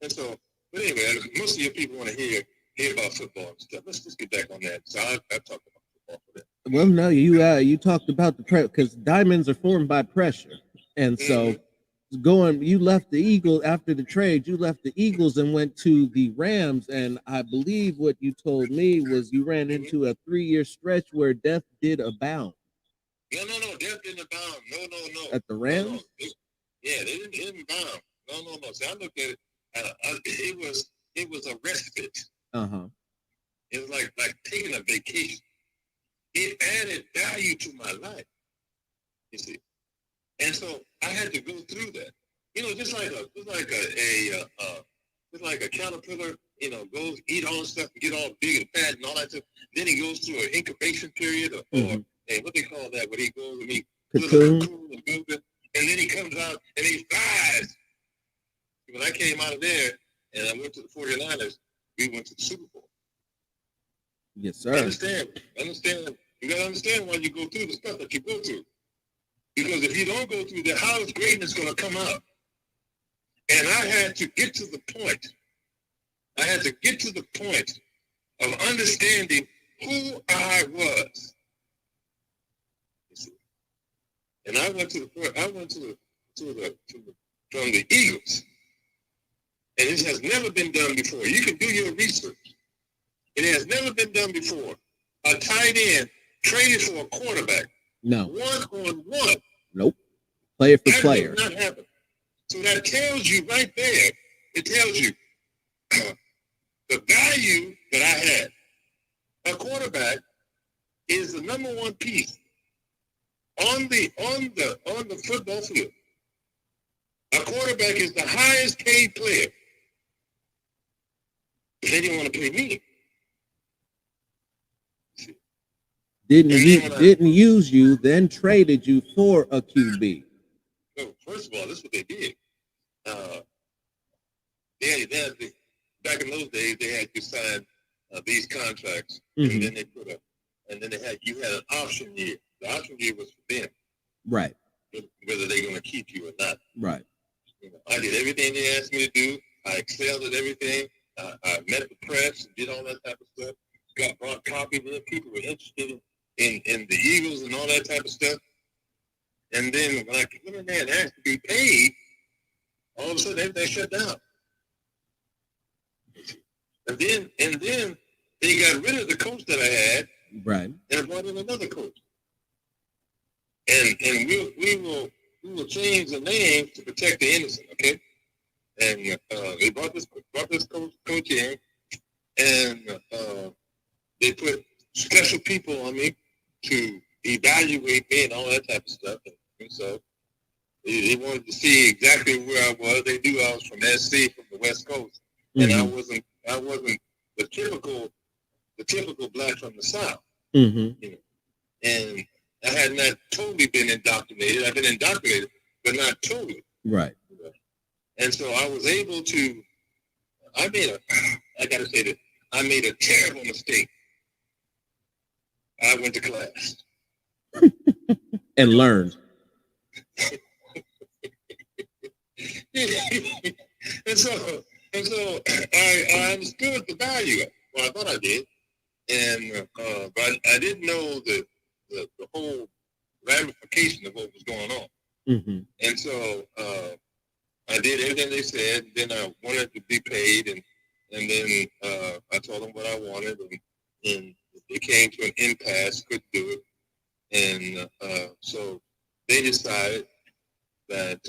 And so, but anyway, most of your people want to hear about football and stuff. Let's just get back on that. So I talked about football for that. Well, no, you talked about the because diamonds are formed by pressure. And so you left the Eagles after the trade, you left the Eagles and went to the Rams. And I believe what you told me was you ran into a 3-year stretch where death did abound. No, death didn't abound. No. At the Rams? No. They didn't abound. No. See, I looked at it. It was a respite. Uh-huh. It was like taking a vacation. It added value to my life. You see. And so I had to go through that. Just like a caterpillar, goes eat all the stuff and get all big and fat and all that stuff. Then he goes through an incubation period or what they call that, when he goes and he cocoon and then he comes out and he flies. When I came out of there and I went to the 49ers, we went to the Super Bowl. Yes, sir. Understand. You got to understand why you go through the stuff that you go through. Because if you don't go through that, how is greatness going to come out? And I had to get to the point. Of understanding who I was. And I went from the Eagles. And this has never been done before. You can do your research. It has never been done before. A tight end traded for a quarterback. No. 1-on-1. Nope. Player for player. That did not happen. So that tells you right there, it tells you the value that I had. A quarterback is the number one piece on the football field. A quarterback is the highest paid player. But they didn't want to pay me. Didn't use you, then traded you for a QB. No, first of all, this is what they did. Back in those days, they had you sign these contracts, and then you had an option year. The option year was for them, right? Whether they're going to keep you or not, right? I did everything they asked me to do. I excelled at everything. I met the press and did all that type of stuff. Brought copies in. People were interested in the Eagles and all that type of stuff. And then when I went in there and asked to be paid, all of a sudden everything shut down. And then they got rid of the coach that I had, right? And brought in another coach. And we will change the name to protect the innocent, okay? And they brought this coach in, and they put special people on me to evaluate me and all that type of stuff. And so they wanted to see exactly where I was. They knew I was from SC, from the West Coast, and I wasn't the typical black from the South. And I had not totally been indoctrinated. I've been indoctrinated, but not totally. Right. And so I was able to I gotta say that I made a terrible mistake. I went to class and learned. and so I understood the value. Well, I thought I did, and but I didn't know the whole ramification of what was going on. Mm-hmm. And so I did everything they said. Then I wanted to be paid, and then I told them what I wanted, and it came to an impasse. Couldn't do it, and so they decided that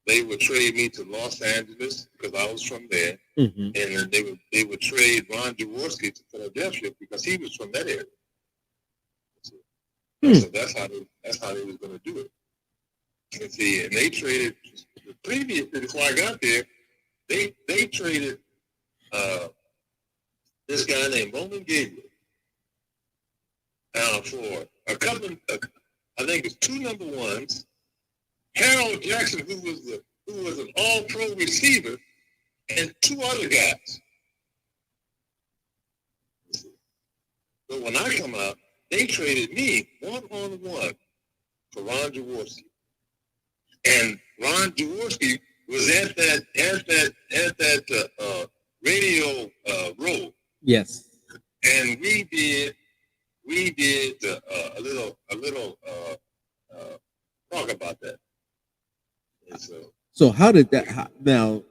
they would trade me to Los Angeles because I was from there, mm-hmm. and then they would trade Ron Jaworski to Philadelphia because he was from that area. So that's how they was going to do it. And see, and they traded previously before I got there. They traded this guy named Roman Gabriel for a couple. I think it's 2 number ones. Harold Jackson, who was an all-pro receiver, and 2 other guys. So when I come out, they traded me 1-on-1 for Ron Jaworski, and Ron Jaworski was at that radio row. Yes. And we did a little talk about that. So how did that now?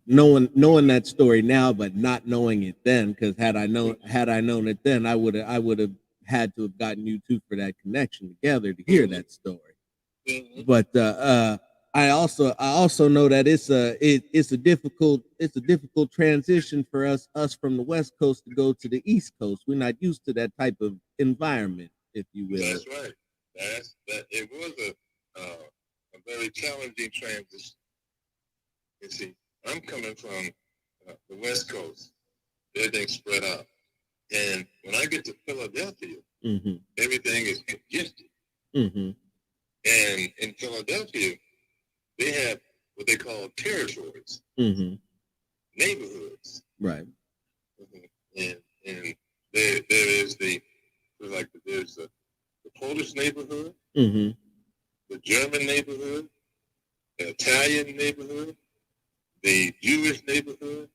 Knowing that story now, but not knowing it then, because had I known it then, I would have had to have gotten you two for that connection together to hear that story. Mm-hmm. But I also know that it's a difficult transition for us from the West Coast to go to the East Coast. We're not used to that type of environment, if you will. That's right. It was a very challenging transition. You see, I'm coming from the West Coast. Everything's spread out. And when I get to Philadelphia, mm-hmm. everything is congested. Mm-hmm. And in Philadelphia, they have what they call territories, mm-hmm. neighborhoods. Right. Mm-hmm. And there is there's the Polish neighborhood, mm-hmm. the German neighborhood, the Italian neighborhood, the Jewish neighborhood,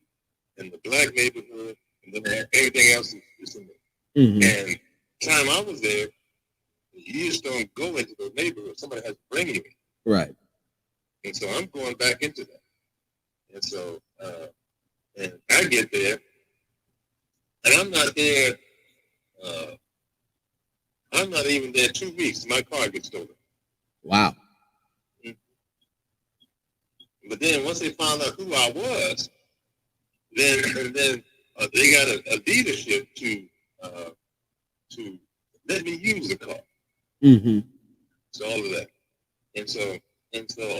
and the black neighborhood, and then everything else is in there. Mm-hmm. And time I was there, you just don't go into those neighborhoods. Somebody has to bring you in. Right. And so I'm going back into that. And so, and I get there, and I'm not there, I'm not even there 2 weeks. My car gets stolen. Wow. But then once they found out who I was, then they got a leadership to let me use the car. Mm-hmm. So all of that, and so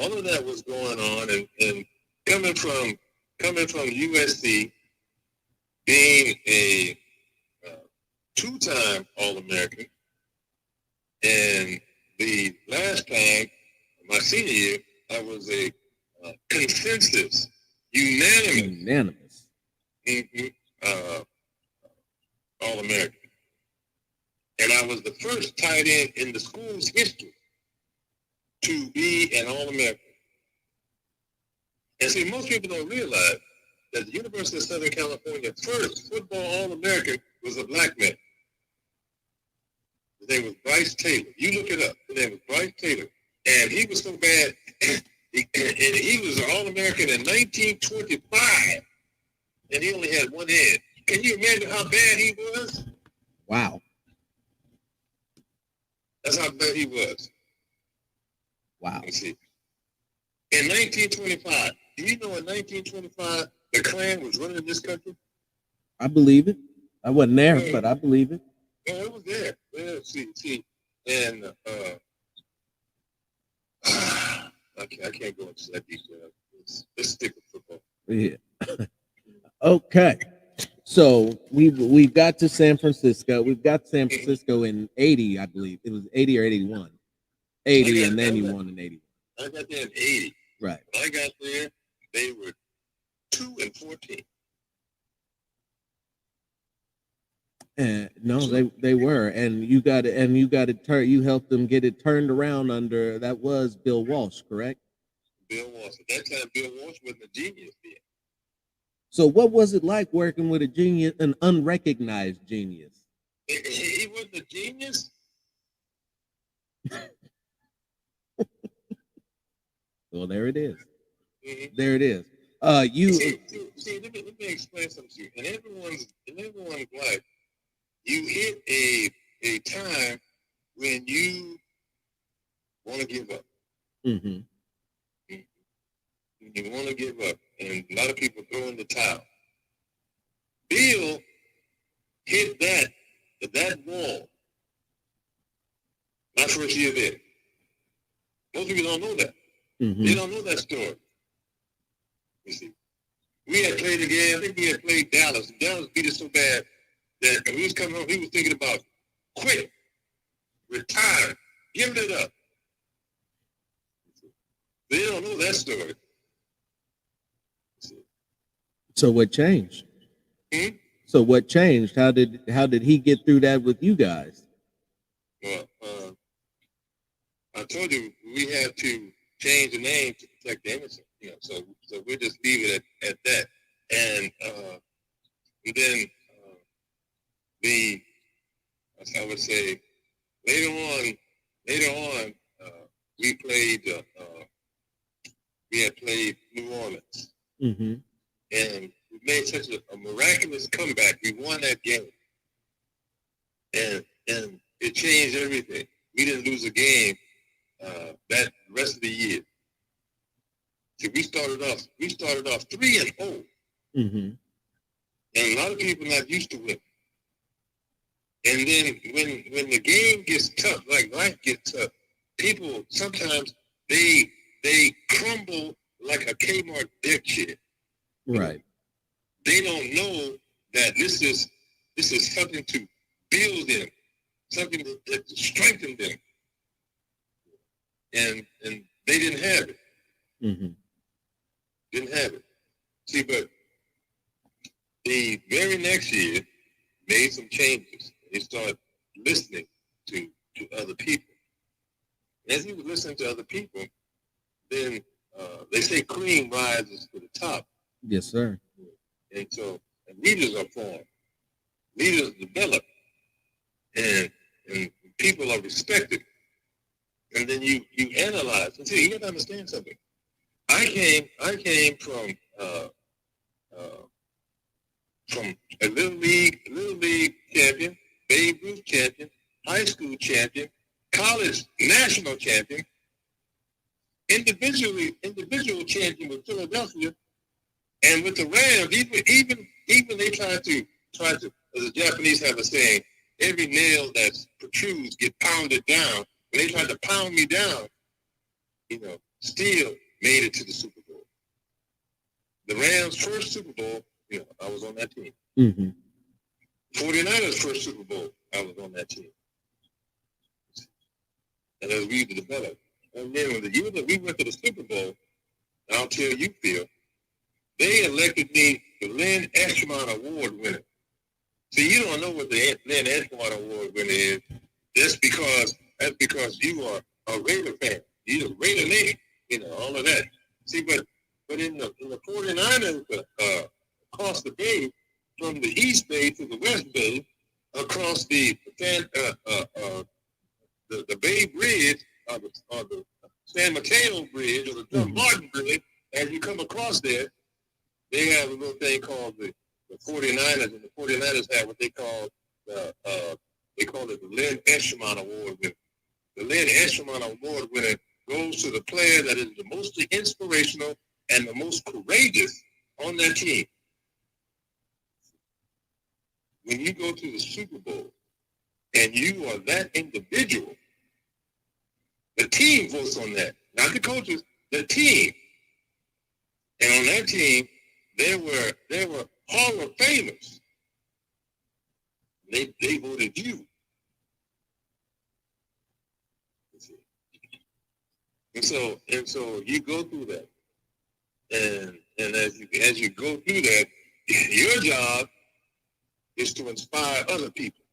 all of that was going on, and coming from USC, being a 2-time All-American, and the last time, my senior year, I was a consensus, unanimous mm-hmm, All-American. And I was the first tight end in the school's history to be an All-American. And see, most people don't realize that the University of Southern California's first football All-American was a black man. His name was Bryce Taylor. You look it up. His name was Bryce Taylor. And he was so bad, and he was an All-American in 1925, and he only had one head. Can you imagine how bad he was? Wow. That's how bad he was. Wow. Let's see. In 1925, do you know in 1925 the Klan was running this country? I believe it. I wasn't there, but I believe it. Yeah, it was there. Yeah, see, and I can't go into that detail. Let's stick with football. Yeah. Okay. So we got to San Francisco. We've got San Francisco in 80, I believe. It was 80 or 81. 80, and then you won in 81. I got there in 80. Right. When I got there, they were 2-14. And no, they were, and you got it turned. You helped them get it turned around under that was Bill Walsh, correct? Bill Walsh. At that time, Bill Walsh wasn't a genius then. So, what was it like working with a genius, an unrecognized genius? He wasn't a genius. Well, there it is. Mm-hmm. There it is. See, let me explain something to you. In everyone's life, you hit a time when you want to give up. Mm-hmm. You want to give up, and a lot of people throw in the towel. Bill hit that wall my first year there. Most people don't know that. Mm-hmm. They don't know that story. You see, we had played again. I think we had played Dallas. Dallas beat us so bad that when we was coming home, he was thinking about quit, retire, giving it up. They don't know that story. So what changed? Hmm? So what changed? How did he get through that with you guys? Well, I told you we had to change the name to protect the innocent. You know, so we'll just leave it at that. And then as I would say, later on, we had played New Orleans. Mm-hmm. And we made such a miraculous comeback. We won that game. And it changed everything. We didn't lose a game that rest of the year. See, we started off 3-0. Mm-hmm. And a lot of people not used to win. And then when the game gets tough, like life gets tough, people sometimes they crumble like a Kmart deck chair. Right. They don't know that this is something to build them, something that to strengthen them. And they didn't have it. Mm-hmm. Didn't have it. See, but the very next year made some changes. They started listening to other people. And as he was listening to other people, then they say cream rises to the top. Yes, sir. And so leaders are formed, leaders develop, and people are respected. And then you analyze and see. You got to understand something. I came from a little league champion, Babe Ruth champion, high school champion, college national champion, individual champion with Philadelphia, and with the Rams. Even they try to as the Japanese have a saying, every nail that protrudes get pounded down. When they tried to pound me down, still made it to the Super Bowl. The Rams' first Super Bowl, I was on that team. Mm-hmm. 49ers' first Super Bowl, I was on that team. And as we developed, and then the year that we went to the Super Bowl, I'll tell you, Phil, they elected me the Lynn Eshmont Award winner. See, you don't know what the Lynn Eshmont Award winner is. That's because you are a Raider fan. You're a Raider Nation, all of that. See, but in the 49ers, across the bay, from the East Bay to the West Bay, across the Bay Bridge, or the San Mateo Bridge, or the John Martin Bridge, as you come across there, they have a little thing called the 49ers, and the 49ers have what they call it the Lynn Eshmont Award winner. The Lynn Eshmont Award winner goes to the player that is the most inspirational and the most courageous on that team. When you go to the Super Bowl and you are that individual, the team votes on that, not the coaches, the team. And on that team, there were Hall of Famers. They voted you. And so you go through that. And as you go through that, your job is to inspire other people.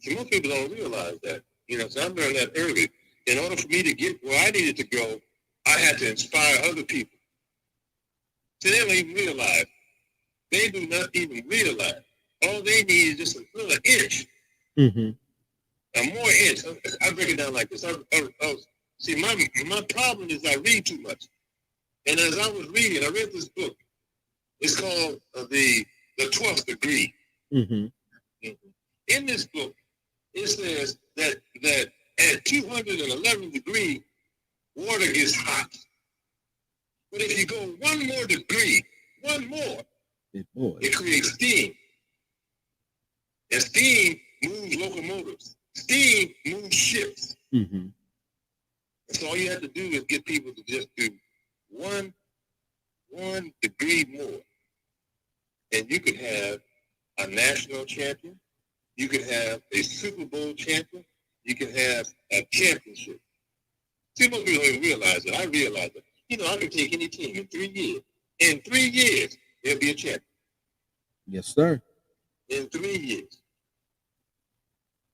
See, most people don't realize that. So I learned that early. In order for me to get where I needed to go, I had to inspire other people. So they don't even realize. They do not even realize. All they need is just a little inch. Mm-hmm. A more inch. I break it down like this. See, my problem is I read too much. And as I was reading, I read this book. It's called The 12th Degree. Mm-hmm. In this book, it says that at 211 degrees, water gets hot. But if you go one more degree, it creates steam. And steam moves locomotives. Steam moves ships. Mm-hmm. And so all you have to do is get people to just do one degree more. And you could have a national champion. You could have a Super Bowl champion. You can have a championship. See, most people don't even realize it. I realize it. I can take any team in 3 years. In 3 years, there'll be a champion. Yes, sir. In 3 years.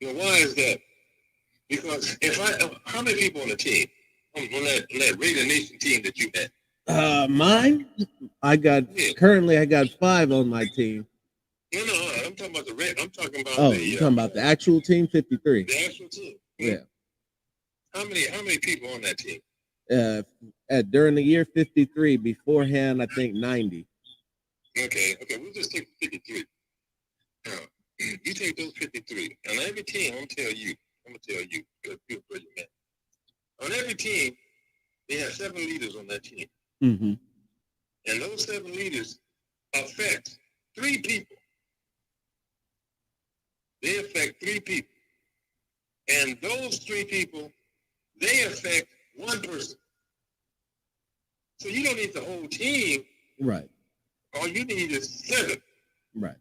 Why is that? Because how many people on the team? On that Raider Nation team that you had? Mine? Currently I got 5 on my team. No, I'm talking about the Red. I'm talking about you're talking about the actual team, 53. The actual team. Yeah. How many people on that team? During the year 53, beforehand, I think 90. Okay, we'll just take 53. You take those 53. On every team, I'm gonna tell you, good for you, man. On every team, they have 7 leaders on that team. Mm-hmm. And those 7 leaders affect 3 people. They affect 3 people. And those 3 people, they affect 1 person. So you don't need the whole team. Right. All you need is 7. Right.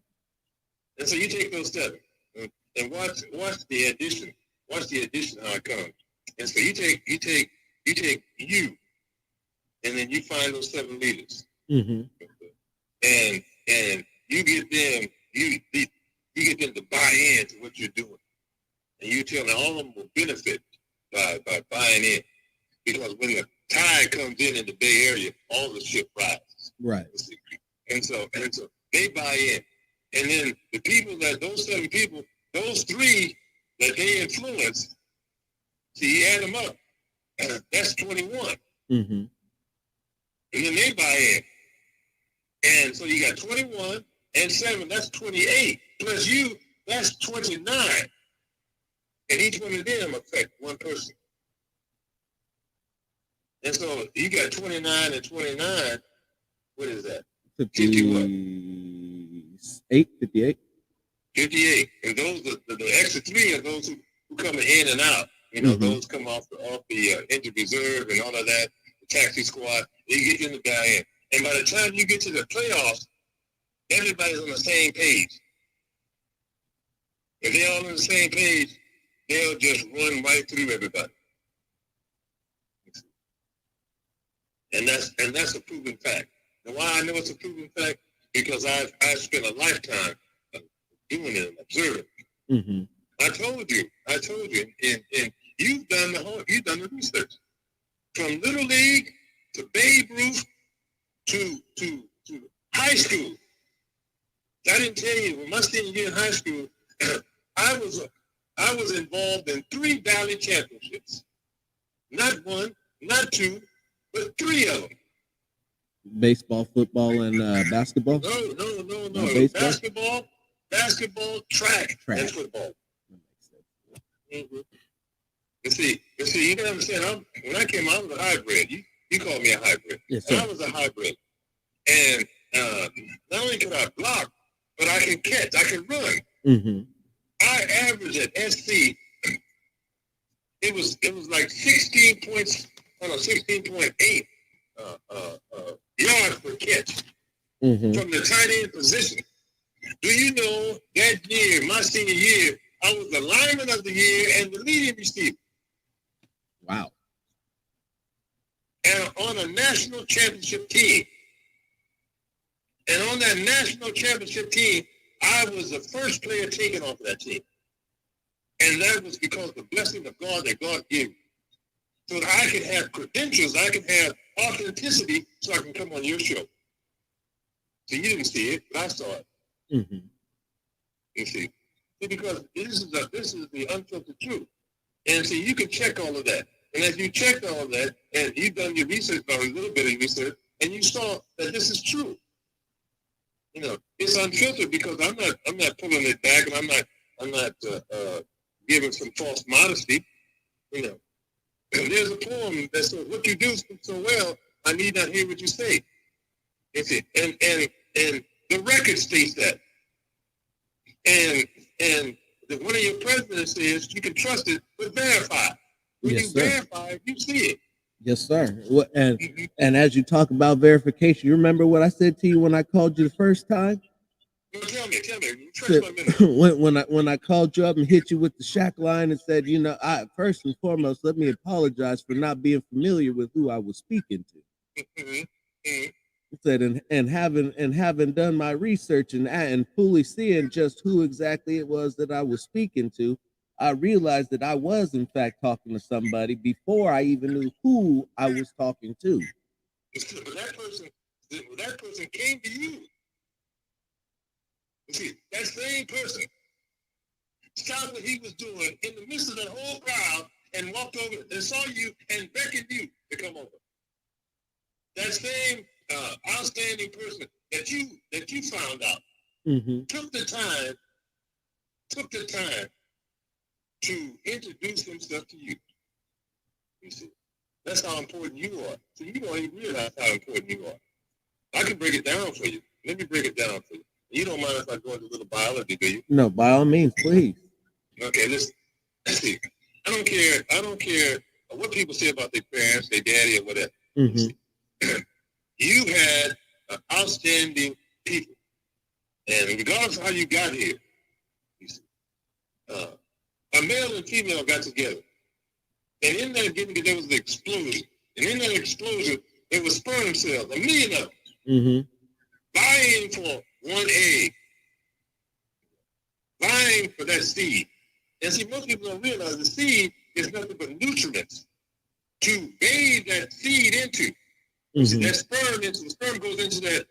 And so you take those 7 and watch the addition. Watch the addition how it comes. And so you take you, and then you find those 7 leaders. Mm-hmm. And you get them, you get them to buy into what you're doing. And you tell them all of them will benefit by buying in. Because when the tide comes in the Bay Area, all the ship rises. Right. And so they buy in. And then the people those 7 people, those 3 that they influence, see, you add them up, that's 21. Mm-hmm. And then they buy in. And so you got 21 and 7, that's 28. Plus you, that's 29. And each one of them affect 1 person. And so you got 29 and 29. What is that? 58. 58. And those, the extra 3 are those who come in and out. Mm-hmm. Those come off the injured reserve and all of that, the taxi squad. They get in the buy in. And by the time you get to the playoffs, everybody's on the same page. If they're all on the same page, they'll just run right through everybody. And that's a proven fact. And why I know it's a proven fact? Because I've spent a lifetime doing it and observing. Mm-hmm. I told you, and you've done the research. From Little League to Babe Ruth to high school. I didn't tell you, when my senior year in high school, I was involved in 3 Valley championships. Not 1, not 2, but 3 of them. Baseball, football, and basketball? No. Basketball, track, and football. Mm-hmm. You see, you can understand, when I came out, I was a hybrid. You called me a hybrid. Yes, sir. I was a hybrid. And not only could I block, but I can catch, I can run. Mm-hmm. I averaged at SC, it was like 16.8 yards per catch mm-hmm. from the tight end position. Do you know that year, my senior year, I was the lineman of the year and the leading receiver. Wow. and on a national championship team. And on that national championship team, I was the first player taken off of that team. And that was because of the blessing of God that God gave me. So that I could have credentials, I could have authenticity, so I can come on your show. So you didn't see it, but I saw it. Mm-hmm. You see, because this is the unfiltered truth. And see, you can check all of that. And as you checked all of that, and you've done your research, or a little bit of research, and you saw that this is true. You know, it's unfiltered because I'm not pulling it back, and I'm not giving some false modesty. You know, and there's a poem that says, "What you do so well, I need not hear what you say." You see, and the record states that. And one of your presidents says you can trust it, but verify. When Yes, you sir. verify, you see it. Yes, sir. And as you talk about verification, you remember what I said to you when I called you the first time? No, tell me, refresh my memory. when I called you up and hit you with the shack line and said, you know, first and foremost, let me apologize for not being familiar with who I was speaking to. Mm-hmm. Mm-hmm. Said and having done my research and fully seeing just who exactly it was that I was speaking to, I realized that I was in fact talking to somebody before I even knew who I was talking to. But that person came to you. You see, that same person stopped what he was doing in the midst of that whole crowd and walked over and saw you and beckoned you to come over. That same outstanding person that you found out took the time to introduce himself to you. You see, that's how important you are. So you don't even realize how important you are. I can break it down for you. Let me break it down for you. You don't mind if I go into a little biology, do you? No, by all means, please. Okay, let's see. I don't care what people say about their parents, their daddy, or whatever. You had outstanding people, and regardless of how you got here, you see, a male and female got together, and in that getting together was an explosion, and in that explosion there was sperm cells, 1 million of them, vying for one egg, vying for that seed. And see, most people don't realize the seed is nothing but nutrients to bathe that seed into. See, that sperm goes into that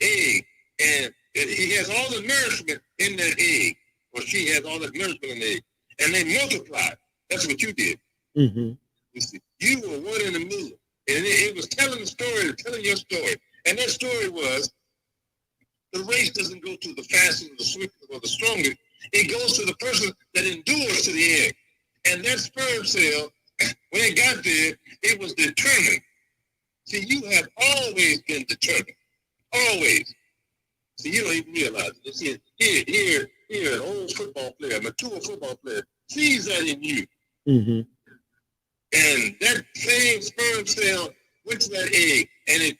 egg, and he has all the nourishment in that egg, or she has all the nourishment in the egg, and they multiply. That's what you did. You see, you were 1 in a million, and it was telling the story, telling your story, and that story was the race doesn't go to the fastest, or the swiftest, or the strongest. It goes to the person that endures to the end, and that sperm cell, when it got there, it was determined. See, you have always been determined. Always. See, you don't even realize it. See, here, an old football player, a mature football player, sees that in you. And that same sperm cell went to that egg, and it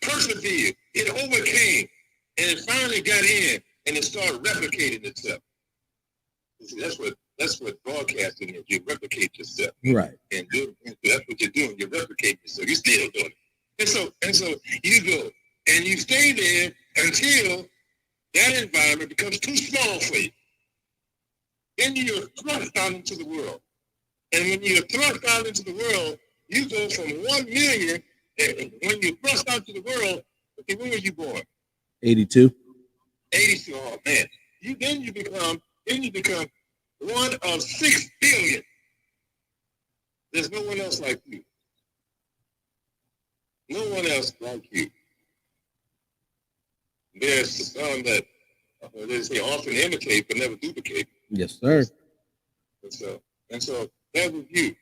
persevered. It overcame, and it finally got in, and it started replicating itself. See, that's what broadcasting is. You replicate yourself. Right. And that's what you're doing. You're replicating yourself. You're still doing it. And so you go and you stay there until that environment becomes too small for you. Then you're thrust out into the world. And when you're thrust out into the world, you go from 1 million. And when you thrust out to the world, okay, when were you born? 82. 82. Oh man. Then you become 1 of 6 billion. There's no one else like you. No one else like you. There's some that they say often imitate but never duplicate. Yes, sir. And so that was you.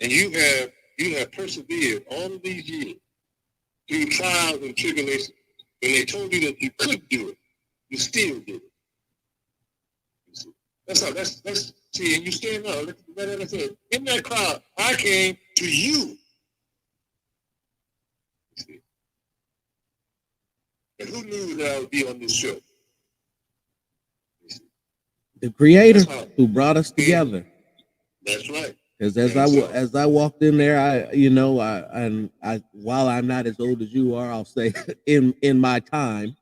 And you have persevered all of these years through trials and tribulations. When they told you that you couldn't do it, you still did it. That's see, and you stand up. Look at that I said. In that crowd, I came to you. See? And who knew that I would be on this show? The Creator who brought us together. That's right. Because as I walked in there, I while I'm not as old as you are, I'll say in my time,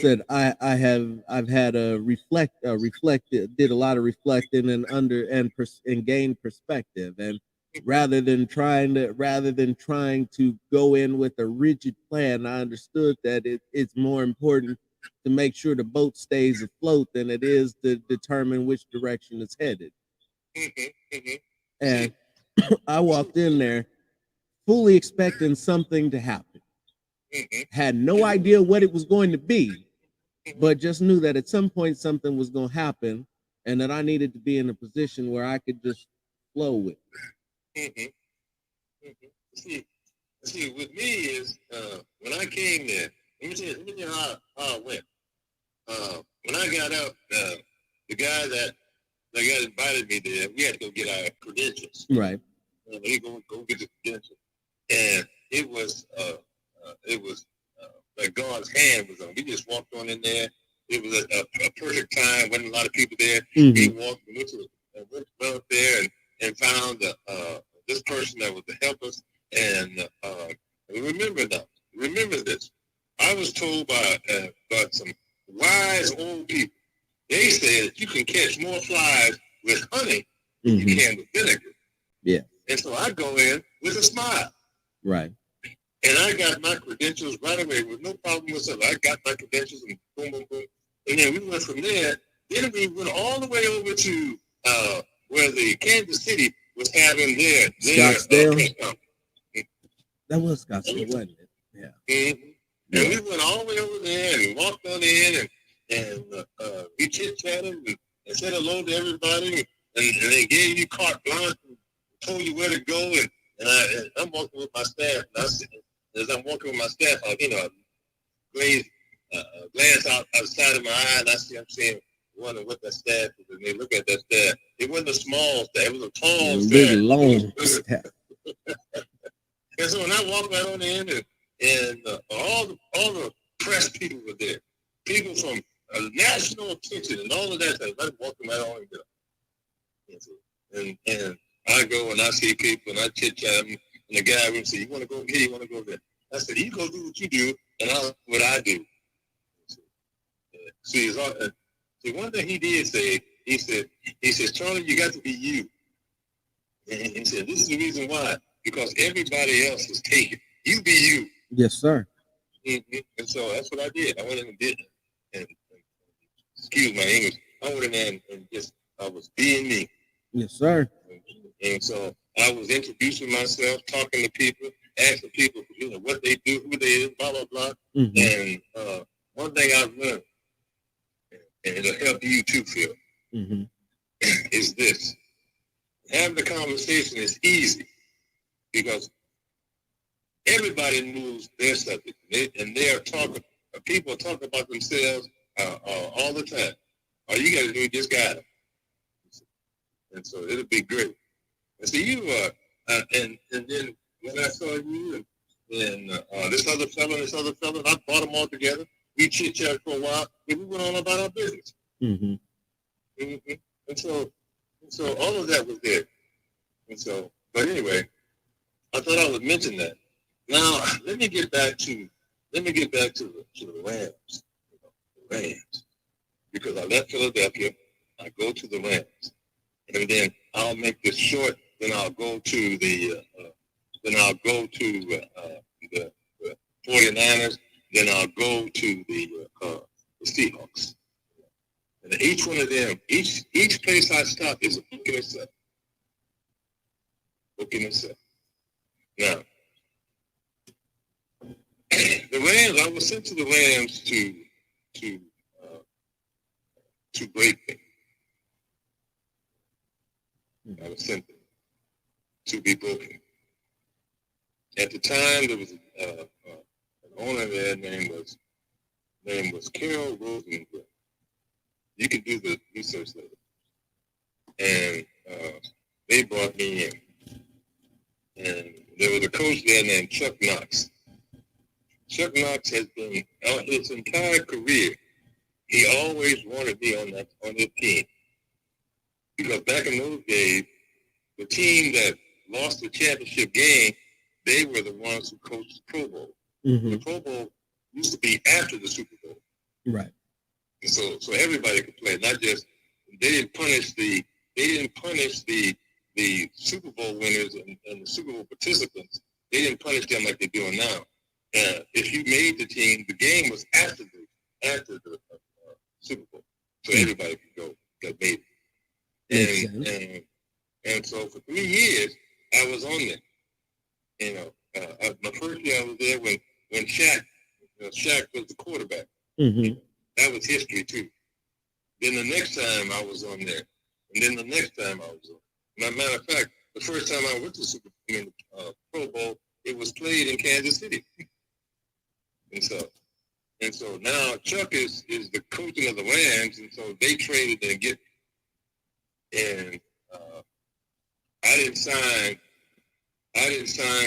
said I've had a reflected, did a lot of reflecting and gained perspective, and rather than trying to go in with a rigid plan, I understood that it's more important to make sure the boat stays afloat than it is to determine which direction it's headed. And I walked in there fully expecting something to happen. Had no idea what it was going to be, but just knew that at some point something was going to happen, and that I needed to be in a position where I could just flow with it. See, with me is when I came there. Let me tell you how it went. When I got up, the guy that invited me there, we had to go get our credentials. Right. We go get the credentials, and it was like God's hand was on. We just walked on in there. It was a perfect time. Wasn't a lot of people there. We went up there and found this person that was to help us. And remember this. I was told by some wise old people. They said you can catch more flies with honey than you can with vinegar. Yeah. And so I go in with a smile. Right. And I got my credentials right away with no problem whatsoever. I got my credentials and boom, boom, boom. And then we went from there. Then we went all the way over to where the Kansas City was having their Scottsdale. That was Scottsdale, wasn't it? Yeah. And we went all the way over there and walked on in and we chit-chatted and said hello to everybody. And they gave you carte blanche and told you where to go. And I'm walking with my staff. And as I'm walking with my staff, glance outside of my eye, and I'm saying, wondering what that staff is. And they look at that staff. It wasn't a small staff. It was a tall staff. Big, long staff. And so when I walked right on in, and all the press people were there, people from national attention and all of that. I walked right on in. And I go and I see people and I chit chat, and the guy would say, "You want to go here? You want to go there?" I said, "You go do what you do, and I'll do what I do." See, one thing he did say, he said, "Charlie, you got to be you." And he said, "This is the reason why, because everybody else is taken. You be you." Yes, sir. And so that's what I did. I went in and did it. And excuse my English. I went in there and just I was being me. Yes, sir. And so I was introducing myself, talking to people, asking people, what they do, who they is, blah, blah, blah. And one thing I've learned, and it'll help you too, Phil, is this. Having the conversation is easy because everybody knows their subject, and they are talking. People are talking about themselves all the time. All you got to do is just guide them. And so it'll be great. And so you and then when I saw you and this other fellow, I brought them all together. We chit-chatted for a while, and we went on about our business. And so all of that was there. And so, but anyway, I thought I would mention that. Now let me get back to the Rams. The Rams, because I left Philadelphia, I go to the Rams. And then I'll make this short. Then I'll go to the 49ers. Then I'll go to the Seahawks. And each one of them, each place I stop is a book in itself. Now, the Rams. I was sent to the Rams to break me. I was sent to be broken. At the time, there was an owner there. Name was Carol Rosenberg. You can do the research later. And they brought me in. And there was a coach there named Chuck Knox. Chuck Knox has been his entire career. He always wanted me on his team. Because back in those days, the team that lost the championship game, they were the ones who coached the Pro Bowl. Mm-hmm. The Pro Bowl used to be after the Super Bowl. Right. And so everybody could play, not just they didn't punish the Super Bowl winners and the Super Bowl participants. They didn't punish them like they're doing now. If you made the team, the game was after the Super Bowl, so everybody could go that made it. And so for 3 years I was on there. You know, my first year I was there when Shaq was the quarterback. Mm-hmm. That was history too. Then the next time I was on there, and then the next time I was on. Matter of fact, the first time I went to Pro Bowl, it was played in Kansas City. And so now Chuck is the coaching of the Rams, and so they traded and get. And I didn't sign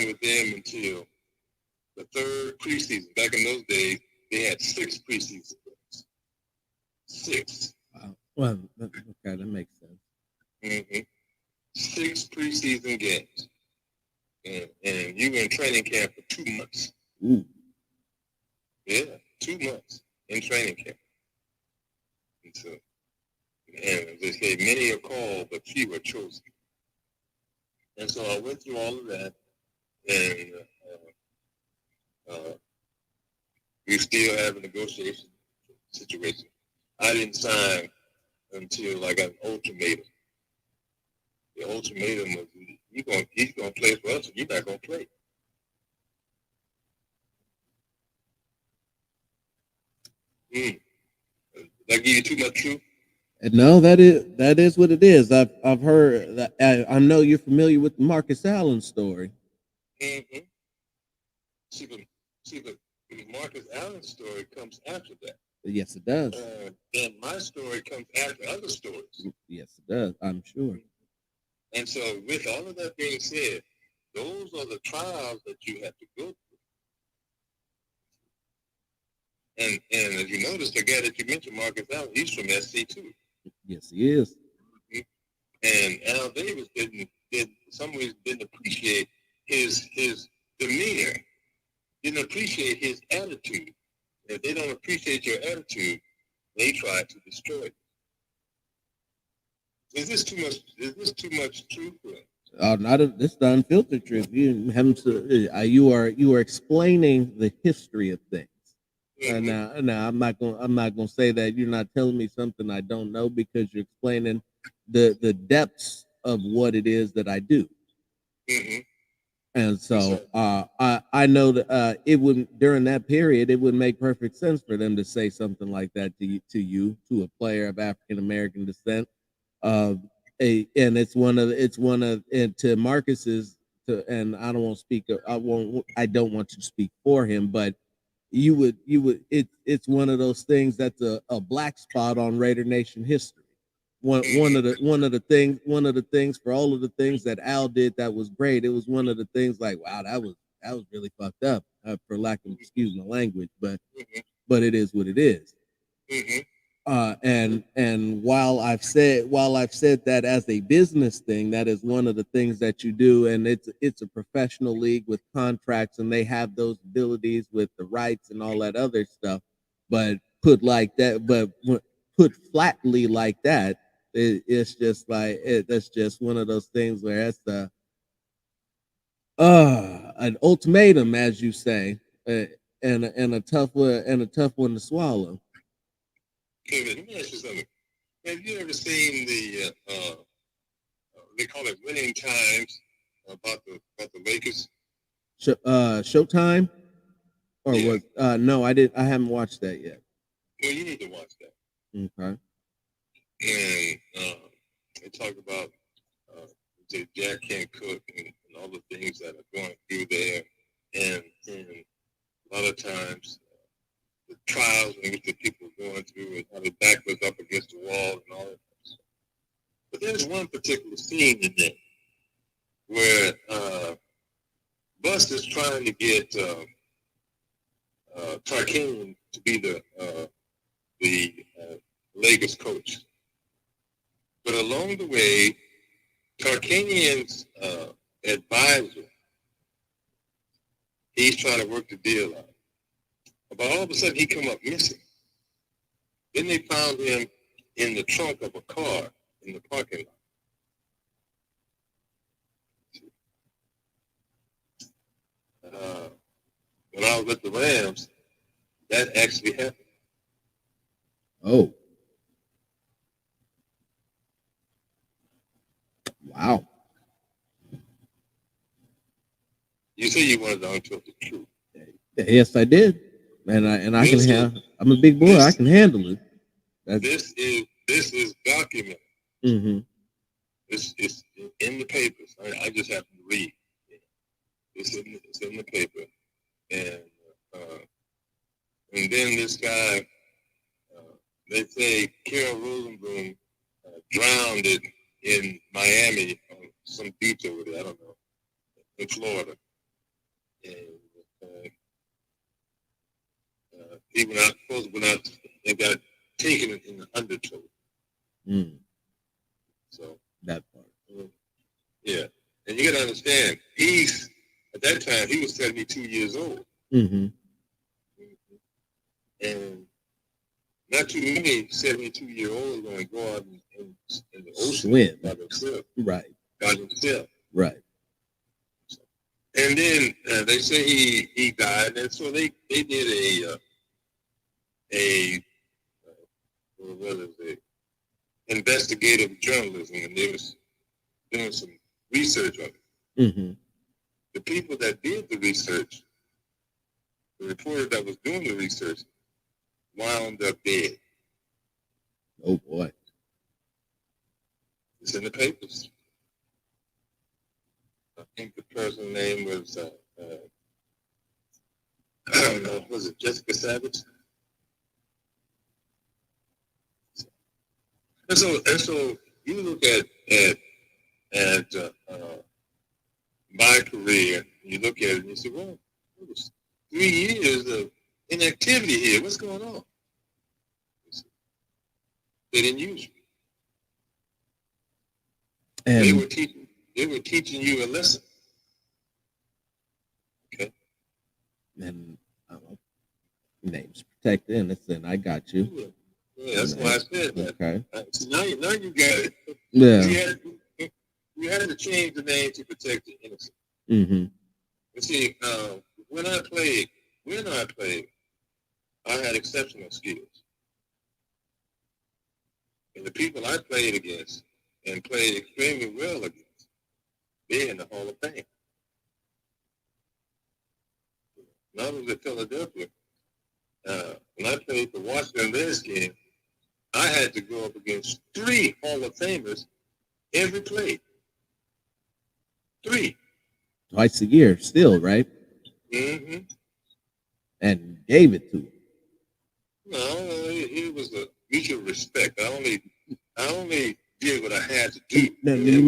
with them until the third preseason. Back in those days, they had 6 preseason games. 6. Wow. Well, okay, that makes sense. Mm-hmm. 6 preseason games, and you were in training camp for 2 months. Ooh. Yeah, 2 months in training camp. And so, and as they say, many are called, but few are chosen. And so I went through all of that, and we still have a negotiation situation. I didn't sign until I got an ultimatum. The ultimatum was, he's going to play for us, and you're not going to play. Did I give you too much truth? No, that is what it is. I've heard that. I know you're familiar with the Marcus Allen story. Mm-hmm. See, the Marcus Allen story comes after that. Yes, it does. And my story comes after other stories. Yes, it does. I'm sure. And so, with all of that being said, those are the trials that you have to go through. And as you notice, the guy that you mentioned, Marcus Allen, he's from SC too. Yes, he is. And Al Davis didn't for some reason didn't appreciate his demeanor, didn't appreciate his attitude. If they don't appreciate your attitude, they try to destroy it. Is this too much truth? This is the unfiltered truth. You are explaining the history of things. Mm-hmm. Now I'm not gonna say that you're not telling me something I don't know, because you're explaining the depths of what it is that I do. Mm-hmm. And so I know that it would, during that period, it would make perfect sense for them to say something like that to a player of African American descent. And to Marcus's, and I don't want to speak. I don't want to speak for him, but it's one of those things that's a black spot on Raider Nation history. One of the things for all of the things that Al did that was great. It was one of the things like, wow, that was really fucked up, for lack of, excuse my language, but it is what it is. And while I've said that as a business thing, that is one of the things that you do, and it's a professional league with contracts, and they have those abilities with the rights and all that other stuff. But put flatly like that, it's just like that's just one of those things where that's an ultimatum, as you say, and a tough one to swallow. David, let me ask you something. Have you ever seen the they call it Winning Times about the Lakers? Showtime, or yeah. Was no, I haven't watched that yet. Well, you need to watch that. Okay. And they talk about Jack can't cook and all the things that are going through there, and a lot of times the trials in which the people are going through, and how the back was up against the wall and all that stuff. But there's one particular scene in there where Bus is trying to get Tarkanian to be the Lakers coach. But along the way, Tarkanian's advisor, he's trying to work the deal out. But all of a sudden, he come up missing. Then they found him in the trunk of a car in the parking lot. When I was at the Rams, that actually happened. Oh. Wow. You say you wanted the unfiltered truth. Yes, I did. And I can have. I'm a big boy. I can handle it. This is documented. Mm-hmm. It's in the papers. I just have to read. It's in the paper, and then this guy, they say Carol Rosenblum drowned it in Miami on some beach over there. I don't know, in Florida, and he went out and got taken in the undertow. Mm. So that part. Yeah, and you got to understand, at that time he was 72 years old. Mm-hmm. And not too many 72-year-olds are going to go out in the ocean swim by themselves. Right. By themselves. Right. And then they say he died, and so they did a investigative journalism, and they was doing some research on it. Mm-hmm. The people that did the research, the reporter that was doing the research, wound up dead. Oh boy. It's in the papers. I think the person's name was I don't know, was it Jessica Savage? And so you look at my career, you look at it and you say, well, it was 3 years of inactivity here. What's going on? They didn't use you. And they were teaching you a lesson. Okay. And names protected, innocent. I got you. Yeah, that's why I said that. Okay. So now you got it. Yeah. You had to change the name to protect the innocent. Mm-hmm. You see, when I played, I had exceptional skills. And the people I played against and played extremely well against, they're in the Hall of Fame. When I was at Philadelphia, when I played for Washington Redskins, I had to go up against 3 Hall of Famers every play. 3. Twice a year, still, right? Mm-hmm. And gave it to him. No, it was a mutual respect. I only did what I had to do. No, you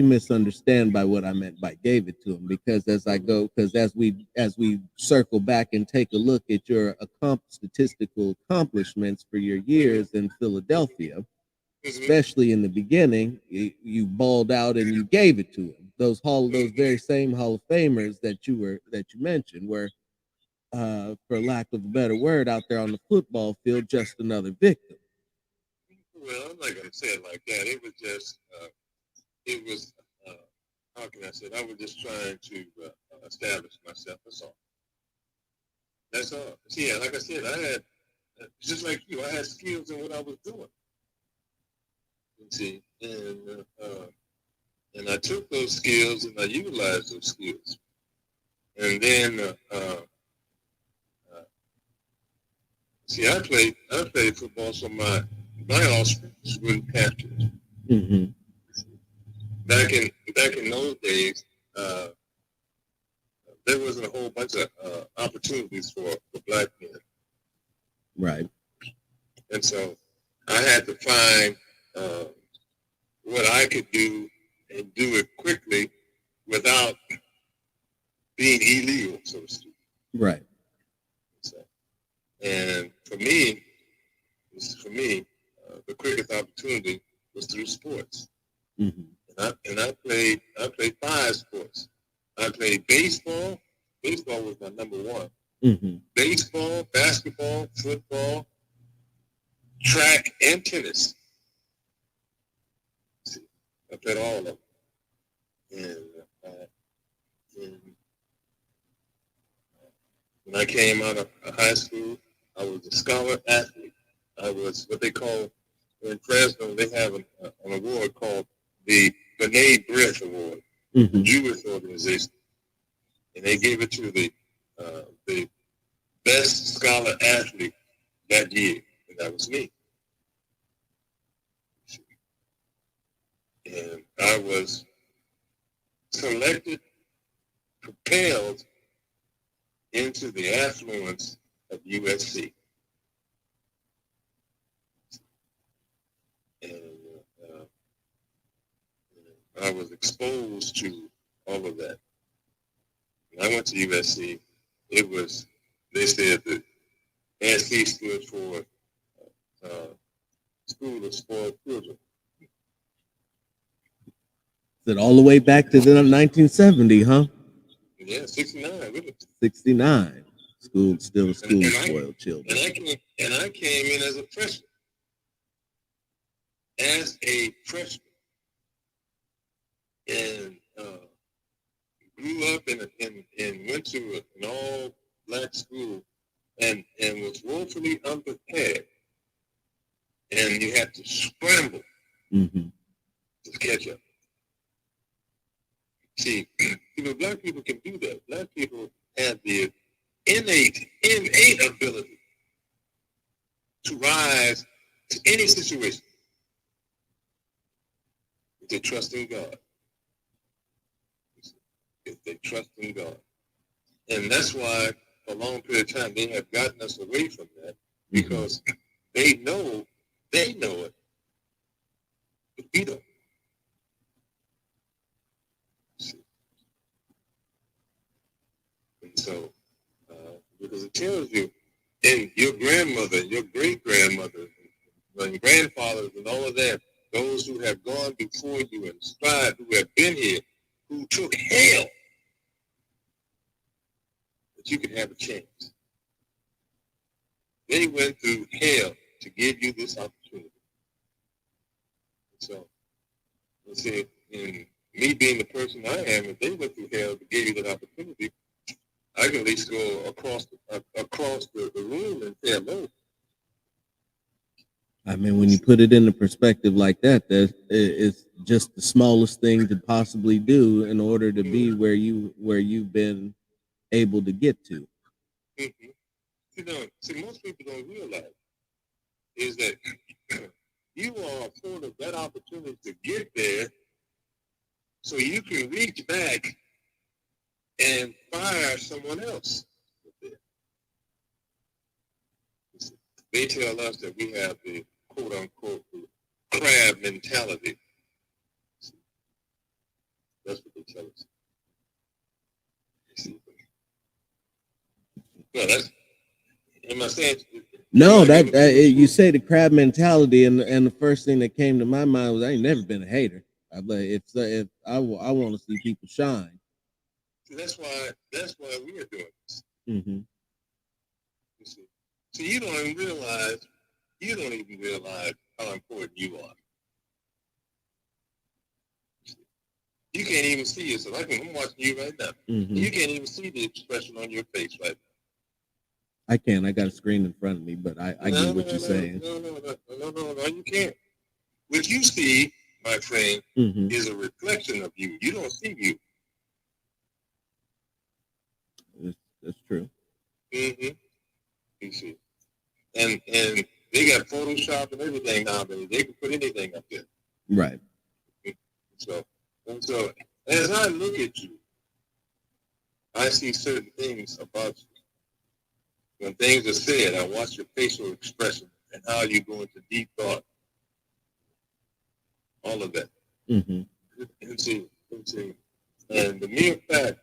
misunderstand by what I meant by gave it to him, because as we circle back and take a look at your statistical accomplishments for your years in Philadelphia, especially in the beginning, you balled out and you gave it to him. Those very same Hall of Famers that you mentioned were, for lack of a better word, out there on the football field, just another victim. Well, I'm not going to say it like that. It was just, how can I say it? I was just trying to establish myself. That's all. See, like I said, I had, just like you, I had skills in what I was doing. You see, and I took those skills and I utilized those skills. And then, see, I played football, so my offspring wouldn't have to. Mm-hmm. Back in those days, there wasn't a whole bunch of opportunities for black men. Right. And so I had to find what I could do and do it quickly without being illegal, so to speak. Right. So, and for me, the quickest opportunity was through sports. Mm-hmm. and I played 5 sports. I played baseball. Baseball was my number one. Mm-hmm. Baseball, basketball, football, track, and tennis. I played all of them. And when I came out of high school, I was a scholar athlete. I was what they call, in Fresno, they have an award called the B'nai B'rith Award, Mm-hmm. the Jewish organization. And they gave it to the best scholar athlete that year, and that was me. And I was selected, propelled into the affluence of USC. And I was exposed to all of that. When I went to USC, they said that SC stood for School of Spoiled Children. That all the way back to the 1970, huh? Yeah, 69, really. 69. School, still a school of spoiled children. And I came in as a freshman. And grew up and went to an all-black school and was woefully unprepared. And you had to scramble Mm-hmm. to catch up. See, black people can do that. Black people have the innate ability to rise to any situation if they trust in God. If they trust in God. And that's why for a long period of time they have gotten us away from that, because they know it, but we don't. And so, because it tells you, and your grandmother, your great-grandmother, and grandfathers and all of that, those who have gone before you and strived, who have been here, who took hell, that you could have a chance. They went through hell to give you this opportunity. So, let's say, in me being the person I am, if they went through hell to give you that opportunity, I can at least go across the room and say hello. I mean, when you put it into perspective like that, it's just the smallest thing to possibly do in order to be where you've been able to get to. Mm-hmm. See, most people don't realize is that you are afforded that opportunity to get there, so you can reach back and fire someone else. They tell us that we have the quote-unquote crab mentality. That's what they tell us. Well, that's, am I saying? No, you say the crab mentality, and the first thing that came to my mind was I ain't never been a hater. I'm like, if I want to see people shine. That's why we are doing this. Mm-hmm. You see, so you don't even realize how important you are. You can't even see yourself. I'm watching you right now. Mm-hmm. You can't even see the expression on your face right now. I can. I got a screen in front of me, but I get what you're saying. No, you can't. What you see, my friend, mm-hmm. is a reflection of you. You don't see you. That's true. Mm-hmm. You see. And they got Photoshop and everything nowadays. They can put anything up there. Right. So as I look at you, I see certain things about you. When things are said, I watch your facial expression and how you go into deep thought. All of that. Mm-hmm. And see. And the mere fact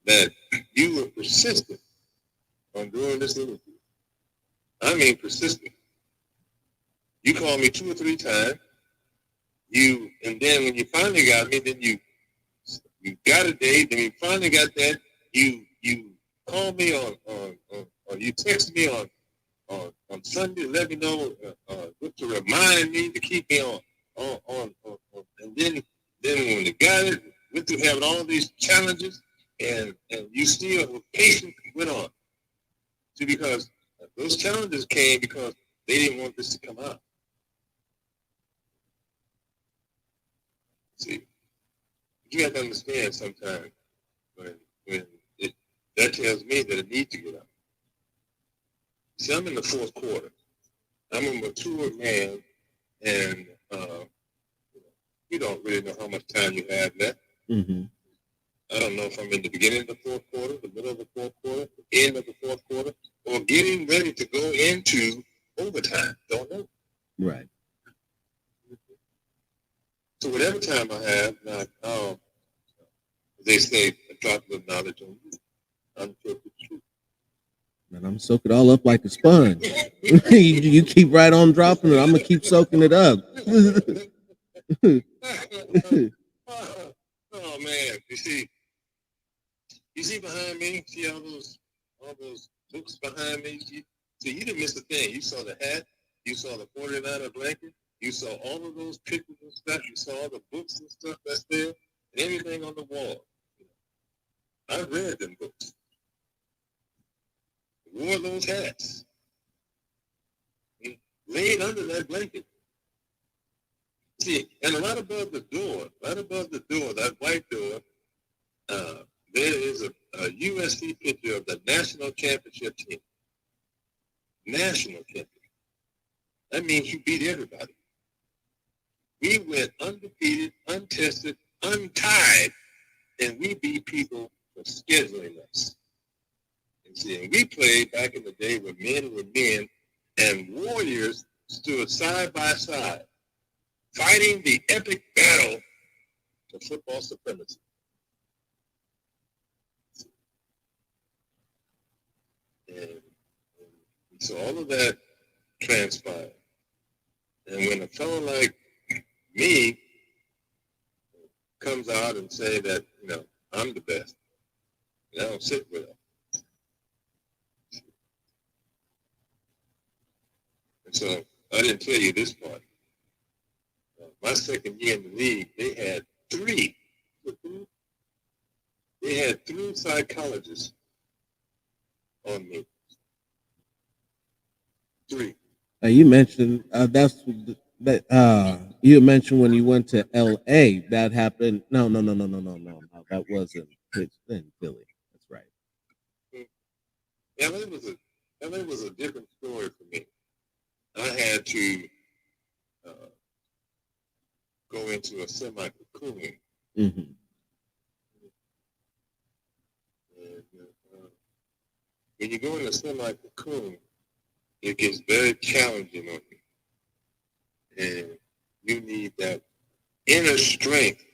that you were persistent on doing this interview, I mean persistent. You called me 2 or 3 times, and then when you finally got me, then you got a date, then you finally got that, you call me on or you text me on Sunday to let me know to remind me to keep me on and then when you got it, went through having all these challenges, and you still patient went on. See, because those challenges came because they didn't want this to come out. See, you have to understand sometimes when that tells me that it needs to get out. See, I'm in the fourth quarter. I'm a mature man, and you don't really know how much time you have left. Mm-hmm. I don't know if I'm in the beginning of the fourth quarter, the middle of the fourth quarter, the end of the fourth quarter, or getting ready to go into overtime. Don't know. Right. So whatever time I have, they say a drop of knowledge on you. Unfiltered truth. And I'm soaking it all up like a sponge. you keep right on dropping it. I'm gonna keep soaking it up. Oh man, you see behind me. See all those books behind me. You didn't miss a thing. You saw the hat. You saw the 49er blanket. You saw all of those pictures and stuff. You saw all the books and stuff that's there, and everything on the wall. I read them books. Wore those hats. Laid under that blanket. See, and right above the door, that white door, there is a USC picture of the national championship team. National championship. That means you beat everybody. We went undefeated, untested, untied, and we beat people for scheduling us. And see, and we played back in the day when men were men, and warriors stood side by side, fighting the epic battle for football supremacy. And so all of that transpired. And when a fellow like me comes out and say that, I'm the best, I don't sit with him. And so I didn't tell you this part. My second year in the league, they had three psychologists on me. Three. You mentioned you mentioned when you went to L.A. that happened. No. That wasn't in Philly. That's right. LA was a different story for me. I had to go into a semi-cocoon. Mm-hmm. And, when you go in a semi-cocoon, it gets very challenging on you. And you need that inner strength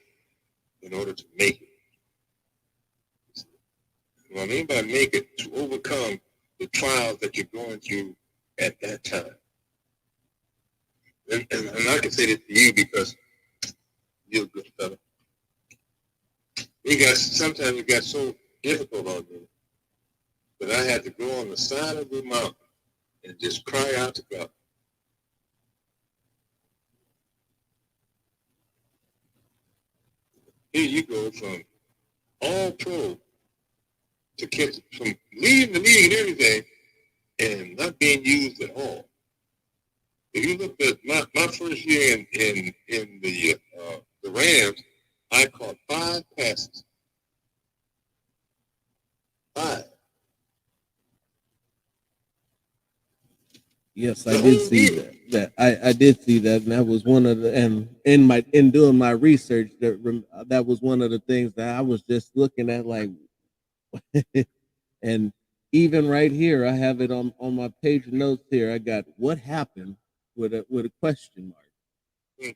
in order to make it. What I mean by make it, to overcome the trials that you're going through at that time. And I can say this to you because you're a good fellow. Sometimes it got so difficult on me that I had to go on the side of the mountain and just cry out to God. Here you go from all pro from leading the league and everything and not being used at all. If you look at my first year in the Rams, I caught 5 passes. 5. Yes, I did see that. I did see that, and that was one of the in doing my research that was one of the things that I was just looking at, like, and even right here, I have it on my page of notes here. I got what happened with a question mark. Mm-hmm.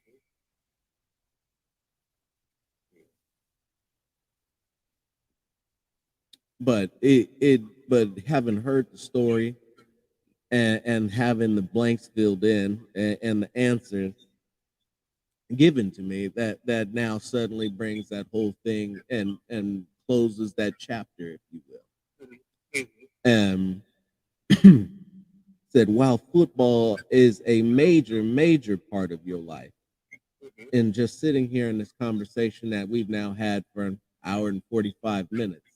But having heard the story and having the blanks filled in and the answers, given to me that now suddenly brings that whole thing and closes that chapter, if you will. Said while football is a major part of your life, and just sitting here in this conversation that we've now had for an hour and 45 minutes,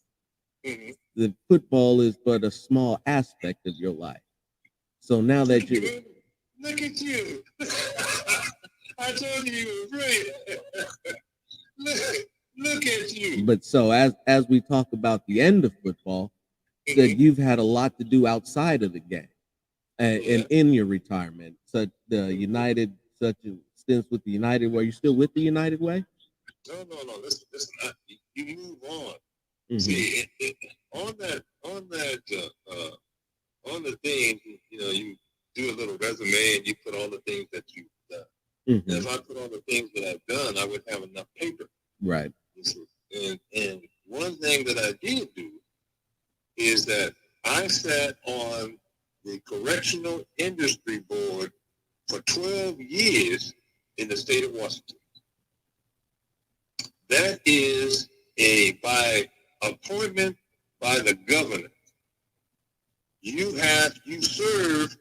the football is but a small aspect of your life. So now that you look at you, I told you were brilliant. look at you. But so as we talk about the end of football, that you've had a lot to do outside of the game, and in your retirement, such stints with the United. Were you still with the United Way? No. Listen. You move on. See, on the thing, you do a little resume and you put all the things that you've done. And if I put all the things that I've done, I would have enough paper. Right. And one thing that I did do is that I sat on the Correctional Industry Board for 12 years in the state of Washington. That is by appointment by the governor. You serve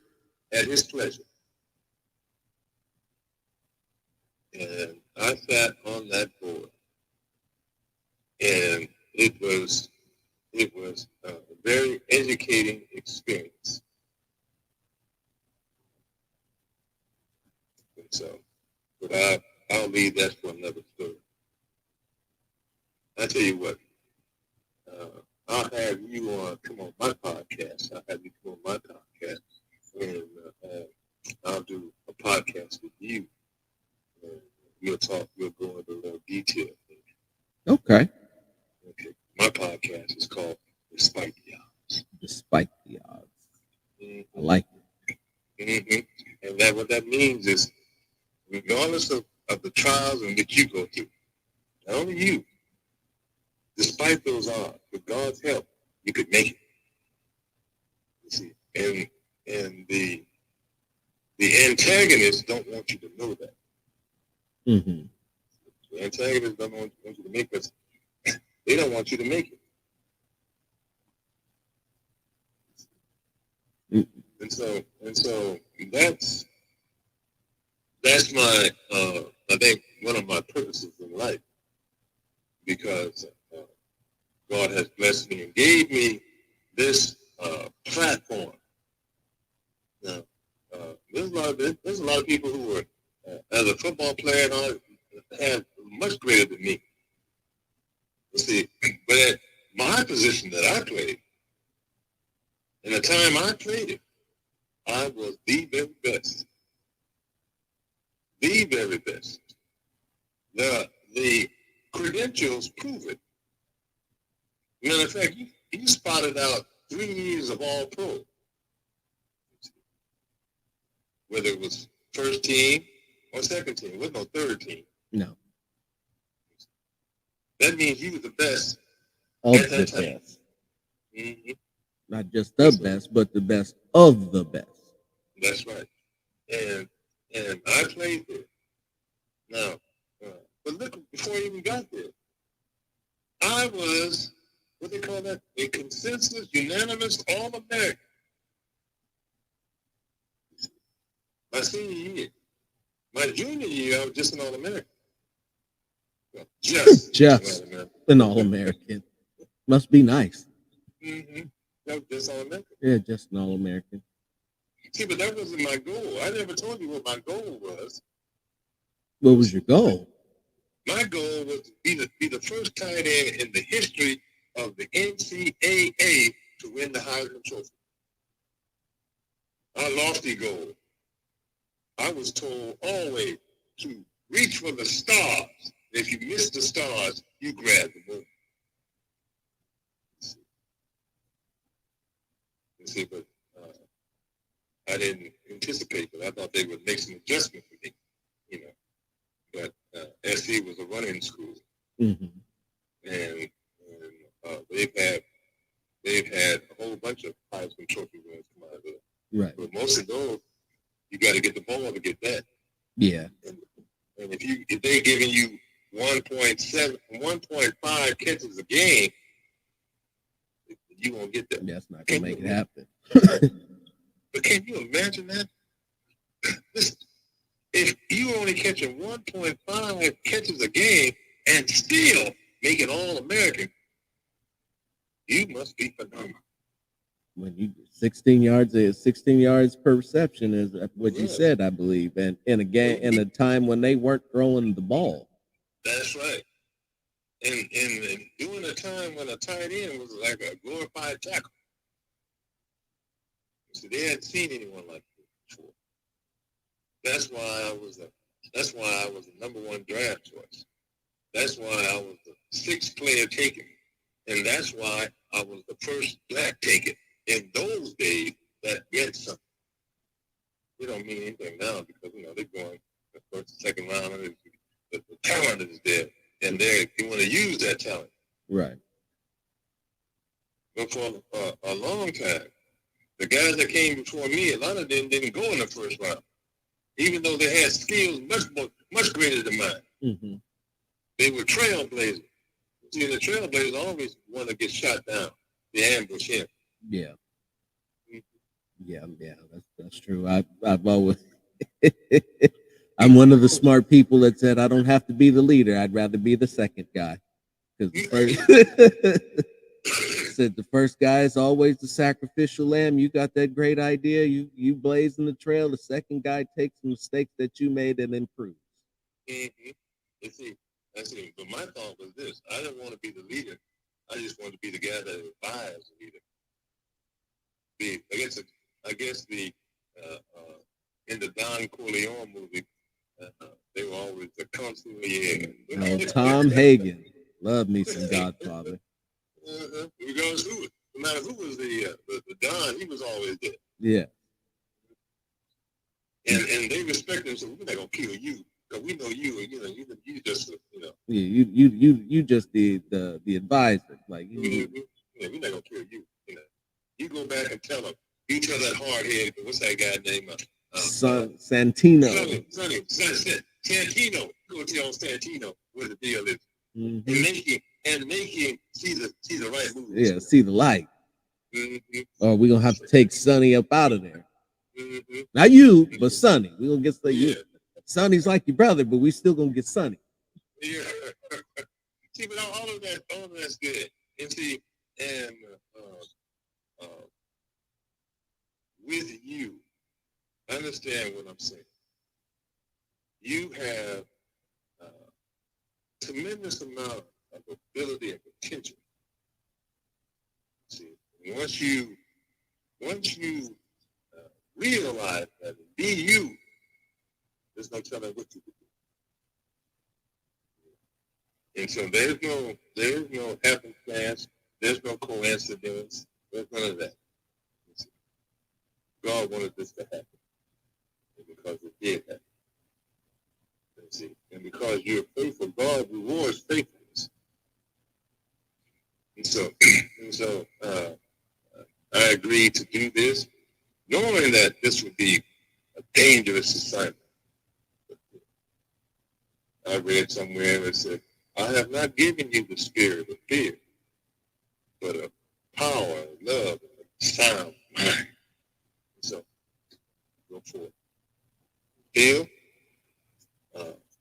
at his pleasure. And I sat on that board. And it was a very educating experience. And so, but I'll leave that for another story. I tell you what, I'll have you come on my podcast. I'll have you come on my podcast, and I'll do a podcast with you. We'll talk. We'll go into a little detail. Okay. My podcast is called Despite the Odds. Despite the Odds. I like it. And what that means is, regardless of the trials in which you go through, not only you, despite those odds, with God's help, you could make it. You see, and the antagonists don't want you to know that. The antagonists don't want you to make it. They don't want you to make it. And so that's my I think one of my purposes in life, because God has blessed me and gave me this platform. Now, there's a lot of people who were as a football player and all have much greater than me. You see, but at my position that I played, in the time I played it, I was the very best. The very best. The credentials prove it. Matter of fact, you spotted out 3 years of all pro. Whether it was first team or second team, there was no third team. No. That means you were the best of the best. Not just the best, but the best of the best. That's right. And I played there. Now, but look, before I even got there, I was, what they call that, a consensus, unanimous All-American. My senior year. My junior year, I was just an All-American. Well, just an All-American. Must be nice. That was just All-American. Yeah, just an All-American. See, but that wasn't my goal. I never told you what my goal was. What was your goal? My goal was to be the first tight end in the history of the NCAA to win the Heisman Trophy. I lost the goal. I was told always to reach for the stars. If you miss the stars, you grab the moon. You see, but I didn't anticipate that. I thought they would make some adjustment for me, But SC was a running school, and they've had a whole bunch of Heisman Trophy winners come out of there. Right. But most of those, you got to get the ball to get that. Yeah. And if they're giving you 1.5 catches a game, you won't get that. That's not gonna make it happen. But can you imagine that? If you only catching 1.5 catches a game and still make it All-American, you must be phenomenal. When you 16 yards per reception is what you said, I believe, and in a game in a time when they weren't throwing the ball. That's right. And during a time when a tight end was like a glorified tackle. So they hadn't seen anyone like this before. That's why I was the number one draft choice. That's why I was the 6th player taken. And that's why I was the first black taken. In those days, that meant something. It don't mean anything now because, they're going the first and second round, and the talent is there, and you want to use that talent. Right. But for a long time, the guys that came before me, a lot of them didn't go in the first round, even though they had skills much greater than mine. Mm-hmm. They were trailblazers. See, the trailblazers always want to get shot down. They ambush him. Yeah. Yeah, that's true. I've always I'm one of the smart people that said I don't have to be the leader. I'd rather be the second guy. Because the first guy is always the sacrificial lamb. You got that great idea. You blazing the trail. The second guy takes the mistakes that you made and improves. Mm-hmm. See, but my thought was this: I didn't want to be the leader. I just wanted to be the guy that advised the leader. I guess in the Don Corleone movie, they were always the consigliere. Oh, Tom Hagen, love me some Godfather. Because no matter who was the Don, he was always there. Yeah. And they respect him, so we're not gonna kill you because we know you. You just Yeah, you just the advisor, like. Yeah, we're not gonna kill you. You go back and tell him. You tell that hard head. What's that guy name? Santino. Santino. Go tell Santino what the deal is, mm-hmm. and make him see the right move. Yeah, see the light. Mm-hmm. Or we're gonna have to take Sonny up out of there. Mm-hmm. Not you, but Sonny. We're gonna get you. Yeah. Sonny's like your brother, but we still gonna get Sonny. Yeah. See, but all of that's good. And see, and with you, understand what I'm saying. You have a tremendous amount of ability and potential. See, once you realize that be you, there's no telling what you can do. And so there's no happenstance, there's no coincidence, there's none of that. God wanted this to happen, and because it did happen. See, and because you're faithful, God rewards faithfulness. And so I agreed to do this, knowing that this would be a dangerous assignment. I read somewhere that said, "I have not given you the spirit of fear, but of power, love, and a sound mind." So, go for it. Bill,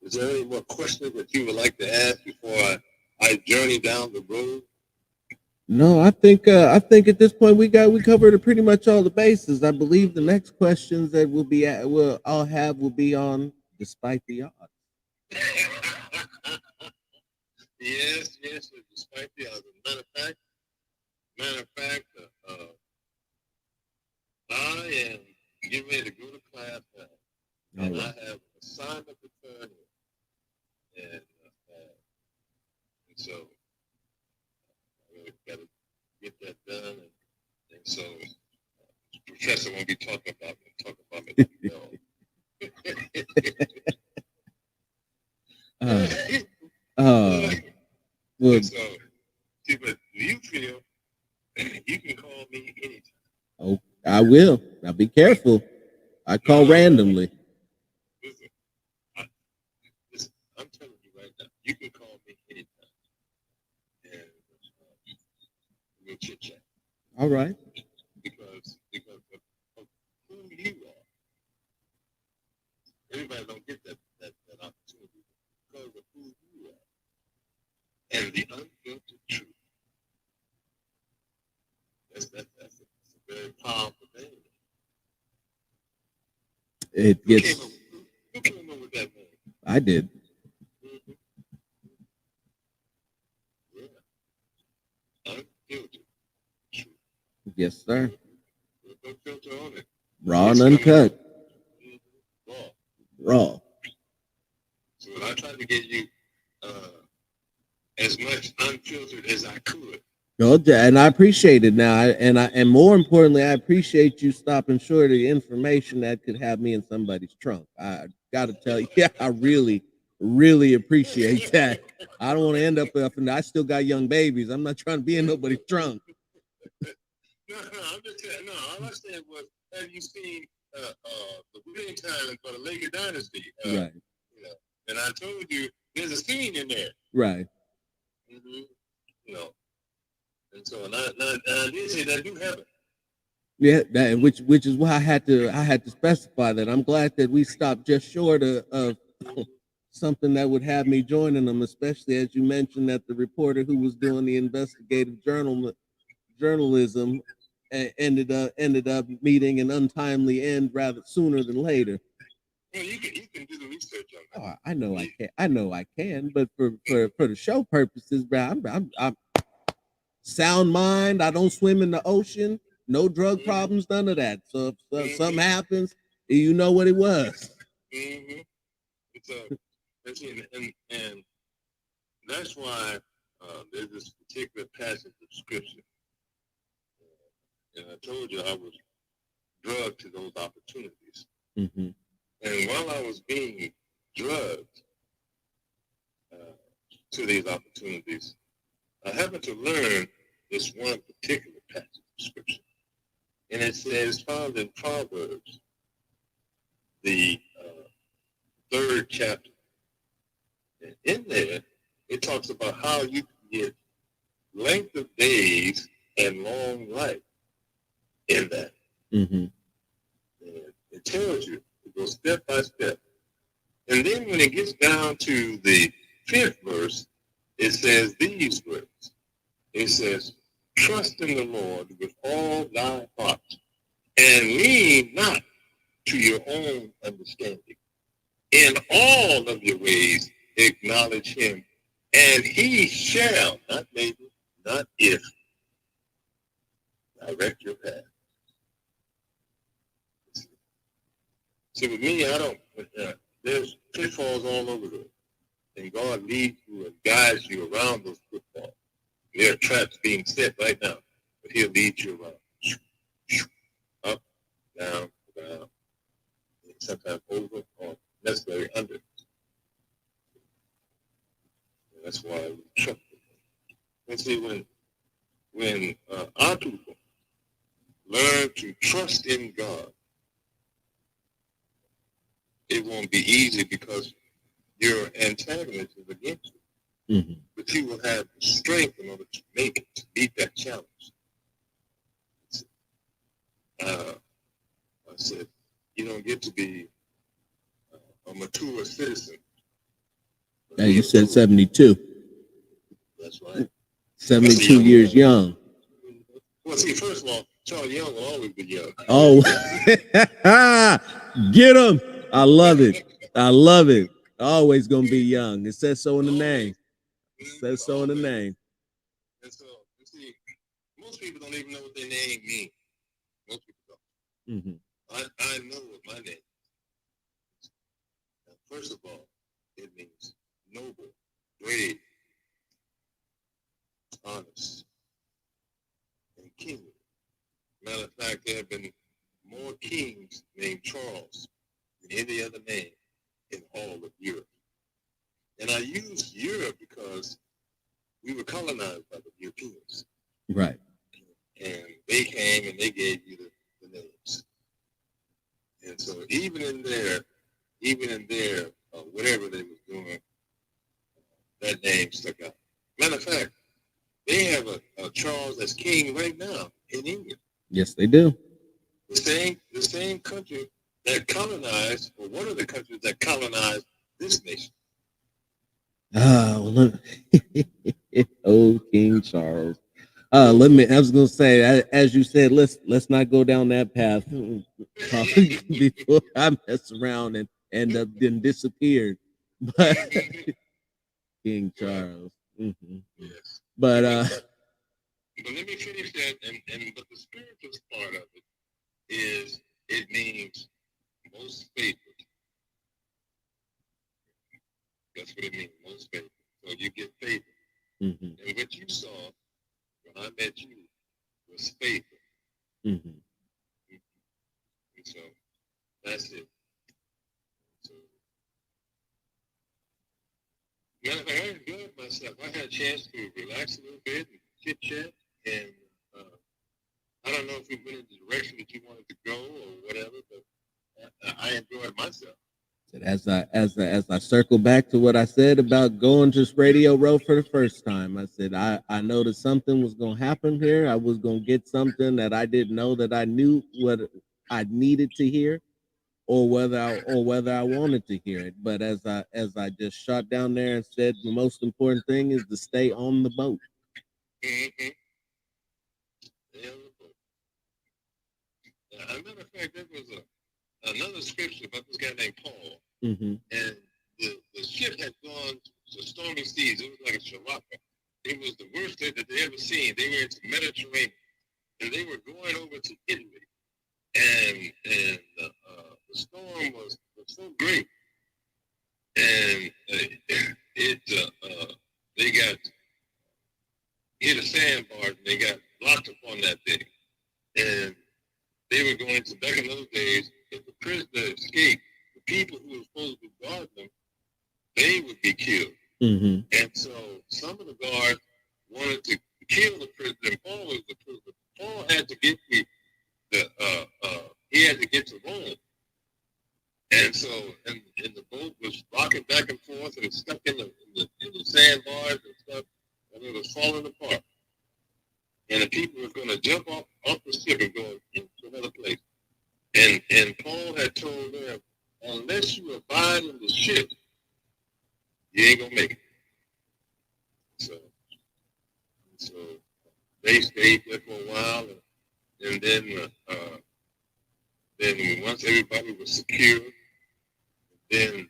is there any more questions that you would like to ask before I journey down the road? No, I think at this point we covered pretty much all the bases. I believe the next questions that will be on despite the odds. Yes, despite the odds. Matter of fact, I am getting ready to go to class now, and I have an assignment to turn in, and so I've got to get that done, and so the professor won't be talking about me like no. Well, so, see, but you feel you can call me anytime. Oh, I will. Now be careful. I call randomly. Listen, right. Because of who you are. Everybody don't get that opportunity because of who you are. And the unfiltered truth. That's a very powerful thing. It gets. Who came up with that name? I did. Mm-hmm. Yeah. Unfiltered truth. Yes, sir. There's no filter on it. Raw and uncut. Raw. So I tried to get you as much unfiltered as I could. And I appreciate it now. And more importantly, I appreciate you stopping short of the information that could have me in somebody's trunk. I got to tell you, I really, really appreciate that. I don't want to end up and I still got young babies. I'm not trying to be in nobody's trunk. No, I'm just saying. No, all I said was, have you seen the winning time for the Lakers dynasty? Right. You know, and I told you there's a scene in there. Right. Mm-hmm. You know. And so, and I did say that do happen. Yeah, which is why I had to specify that. I'm glad that we stopped just short of something that would have me joining them, especially as you mentioned that the reporter who was doing the investigative journalism ended up meeting an untimely end rather sooner than later. Well, you can do the research on that. Oh, I know I can, but for the show purposes, bro, I'm sound mind. I don't swim in the ocean. No drug problems, none of that. So if something happens, you know what it was. Mm-hmm. And that's why there's this particular passage of scripture. And I told you I was drugged to those opportunities. Mm-hmm. And while I was being drugged to these opportunities, I happened to learn this one particular passage of scripture. And it says, found in Proverbs, the 3rd chapter. And in there, it talks about how you can get length of days and long life in that. Mm-hmm. And it tells you to go step by step. And then when it gets down to the 5th verse, it says these words. It says, trust in the Lord with all thy heart, and lean not to your own understanding. In all of your ways acknowledge him, and he shall, not maybe, not if, direct your path. See, with me, I don't, there's pitfalls all over there. And God leads you and guides you around those pitfalls. There are traps being set right now, but he'll lead you around. Up, down, and sometimes over or necessarily under. And that's why we trust him. And see, when our people learn to trust in God, it won't be easy because your antagonist is against you. Mm-hmm. But you will have the strength in order to make it, to meet that challenge. I said, you don't get to be a mature citizen. Yeah, you said 72. That's right. 72 years young. Well, see, first of all, Charlie Young will always be young. Oh, get him. I love it. I love it. Always going to be young. It says so in the name. It says so in the name. And so, you see, most people don't even know what their name means. Most people don't. Mm-hmm. I know what my name is. First of all, it means noble, brave, honest, and kingly. Matter of fact, there have been more kings named Charles than any other name in all of Europe. And I use Europe because we were colonized by the Europeans. Right. And they came and they gave you the names. And so even in their whatever they was doing, that name stuck out. Matter of fact, they have a Charles that's king right now in England. Yes, they do. The same country that colonized, or one of the countries that colonized this nation. Look. Oh, King Charles. I was gonna say, as you said, let's not go down that path before I mess around and end up then disappeared. But King Charles. Mm-hmm. Yes. But But let me finish that, but the spiritual part of it is it means most favored. That's what it means, most favored. So you get favored. mm-hmm. And what you saw when I met you was favor. Mm-hmm. And so that's it. So, matter of fact, I enjoyed myself. I had a chance to relax a little bit and chit chat, and I don't know if we went in the direction that you wanted to go or whatever, but I enjoyed myself. As I circle back to what I said about going to Radio Row for the first time, I said I noticed something was going to happen here. I was going to get something that I didn't know that I knew what I needed to hear, or whether I wanted to hear it. But as I just shot down there and said, the most important thing is to stay on the boat. Mm-hmm. Yeah. As a matter of fact, there was another scripture about this guy named Paul, mm-hmm. and the ship had gone to stormy seas. It was like a sharaka. It was the worst that they ever seen. They were into the Mediterranean, and they were going over to Italy, and the storm was so great, and they got hit a sandbar, and they got locked up on that thing, and they were going to, back in those days, if the prisoner escaped, the people who were supposed to guard them, they would be killed. Mm-hmm. And so some of the guards wanted to kill the prisoner, and Paul was the prisoner. Paul had to get he had to get to Rome. And so, and the boat was rocking back and forth, and it stuck in the sandbars and stuff, and it was falling apart. And the people were going to jump off the ship and go into another place. And Paul had told them, unless you abide in the ship, you ain't gonna make it. So they stayed there for a while, and then once everybody was secure, then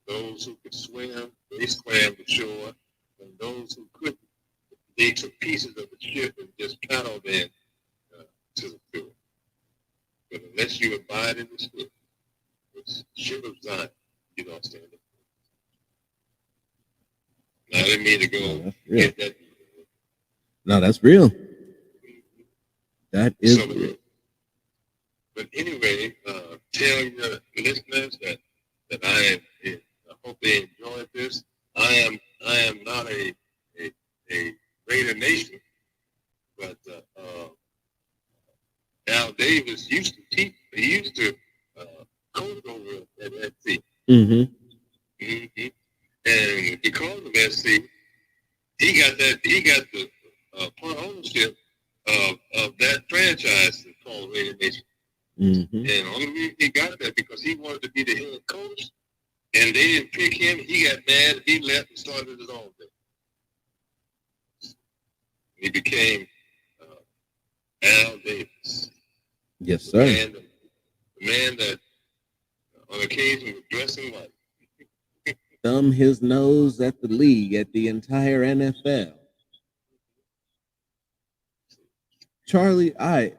those who could swim, they swam to shore, and those who couldn't, they took pieces of the ship and just paddled in to the shore. But unless you abide in the ship of Zion, you don't stand up. Now, I didn't mean to go get that. No, that's real. That is real. But anyway, tell your listeners that I hope they enjoyed this. I am not a Raider Nation, but Al Davis used to teach. He used to coach over at SC. Mm-hmm. Mm-hmm. And because of SC, he got the part ownership of that franchise called Raider Nation. Mm-hmm. And the only reason he got that because he wanted to be the head coach, and they didn't pick him. He got mad. He left and started his own thing. He became Al Davis. Yes, sir. The man that on occasion was dressed in white. Thumb his nose at the league, at the entire NFL. Charlie,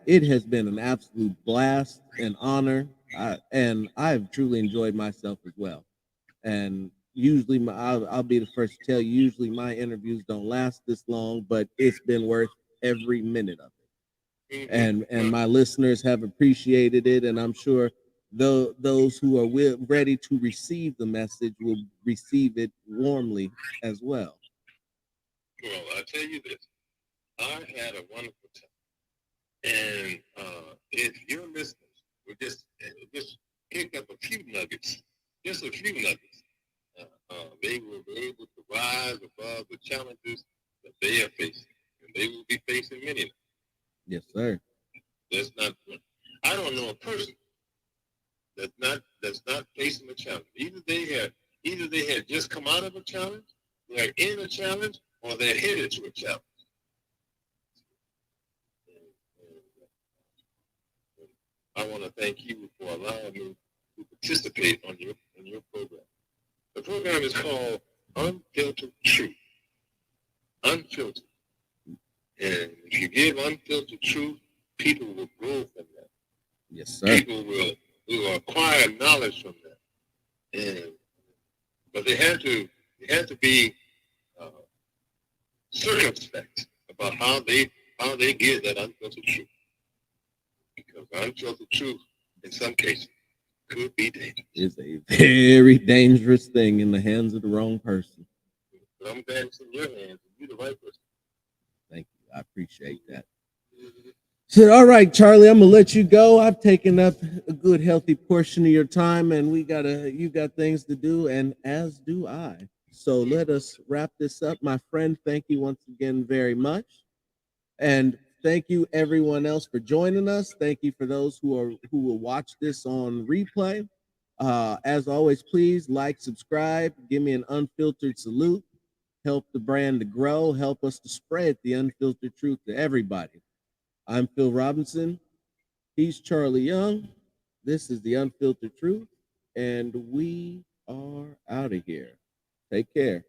it has been an absolute blast and honor, and I've truly enjoyed myself as well. And usually, I'll be the first to tell you, usually my interviews don't last this long, but it's been worth every minute of it. And my listeners have appreciated it, and I'm sure those who are ready to receive the message will receive it warmly as well. Well, I'll tell you this. I had a wonderful time. And if your listeners would just pick up a few nuggets, just a few nuggets, they will be able to rise above the challenges that they are facing. And they will be facing many of them. Yes, sir. That's not. I don't know a person that's not facing a challenge. Either they had just come out of a challenge, they're in a challenge, or they're headed to a challenge. I want to thank you for allowing me to participate on your program. The program is called Unfiltered Truth. Unfiltered. And if you give unfiltered truth, people will grow from that. Yes, sir. People will acquire knowledge from that. And but they have to be circumspect about how they give that unfiltered truth. Because unfiltered truth, in some cases, could be dangerous. It's a very dangerous thing in the hands of the wrong person. But I'm glad it's in your hands, and you're the right person. Thank you. I appreciate that. So, all right, Charlie, I'm gonna let you go. I've taken up a good, healthy portion of your time, and you got things to do, and as do I. So let us wrap this up, my friend. Thank you once again very much, and thank you everyone else for joining us. Thank you for those who will watch this on replay. As always, please like, subscribe, give me an unfiltered salute, help the brand to grow, help us to spread the unfiltered truth to everybody. I'm Phil Robinson. He's Charlie Young. This is the Unfiltered Truth, and we are out of here. Take care.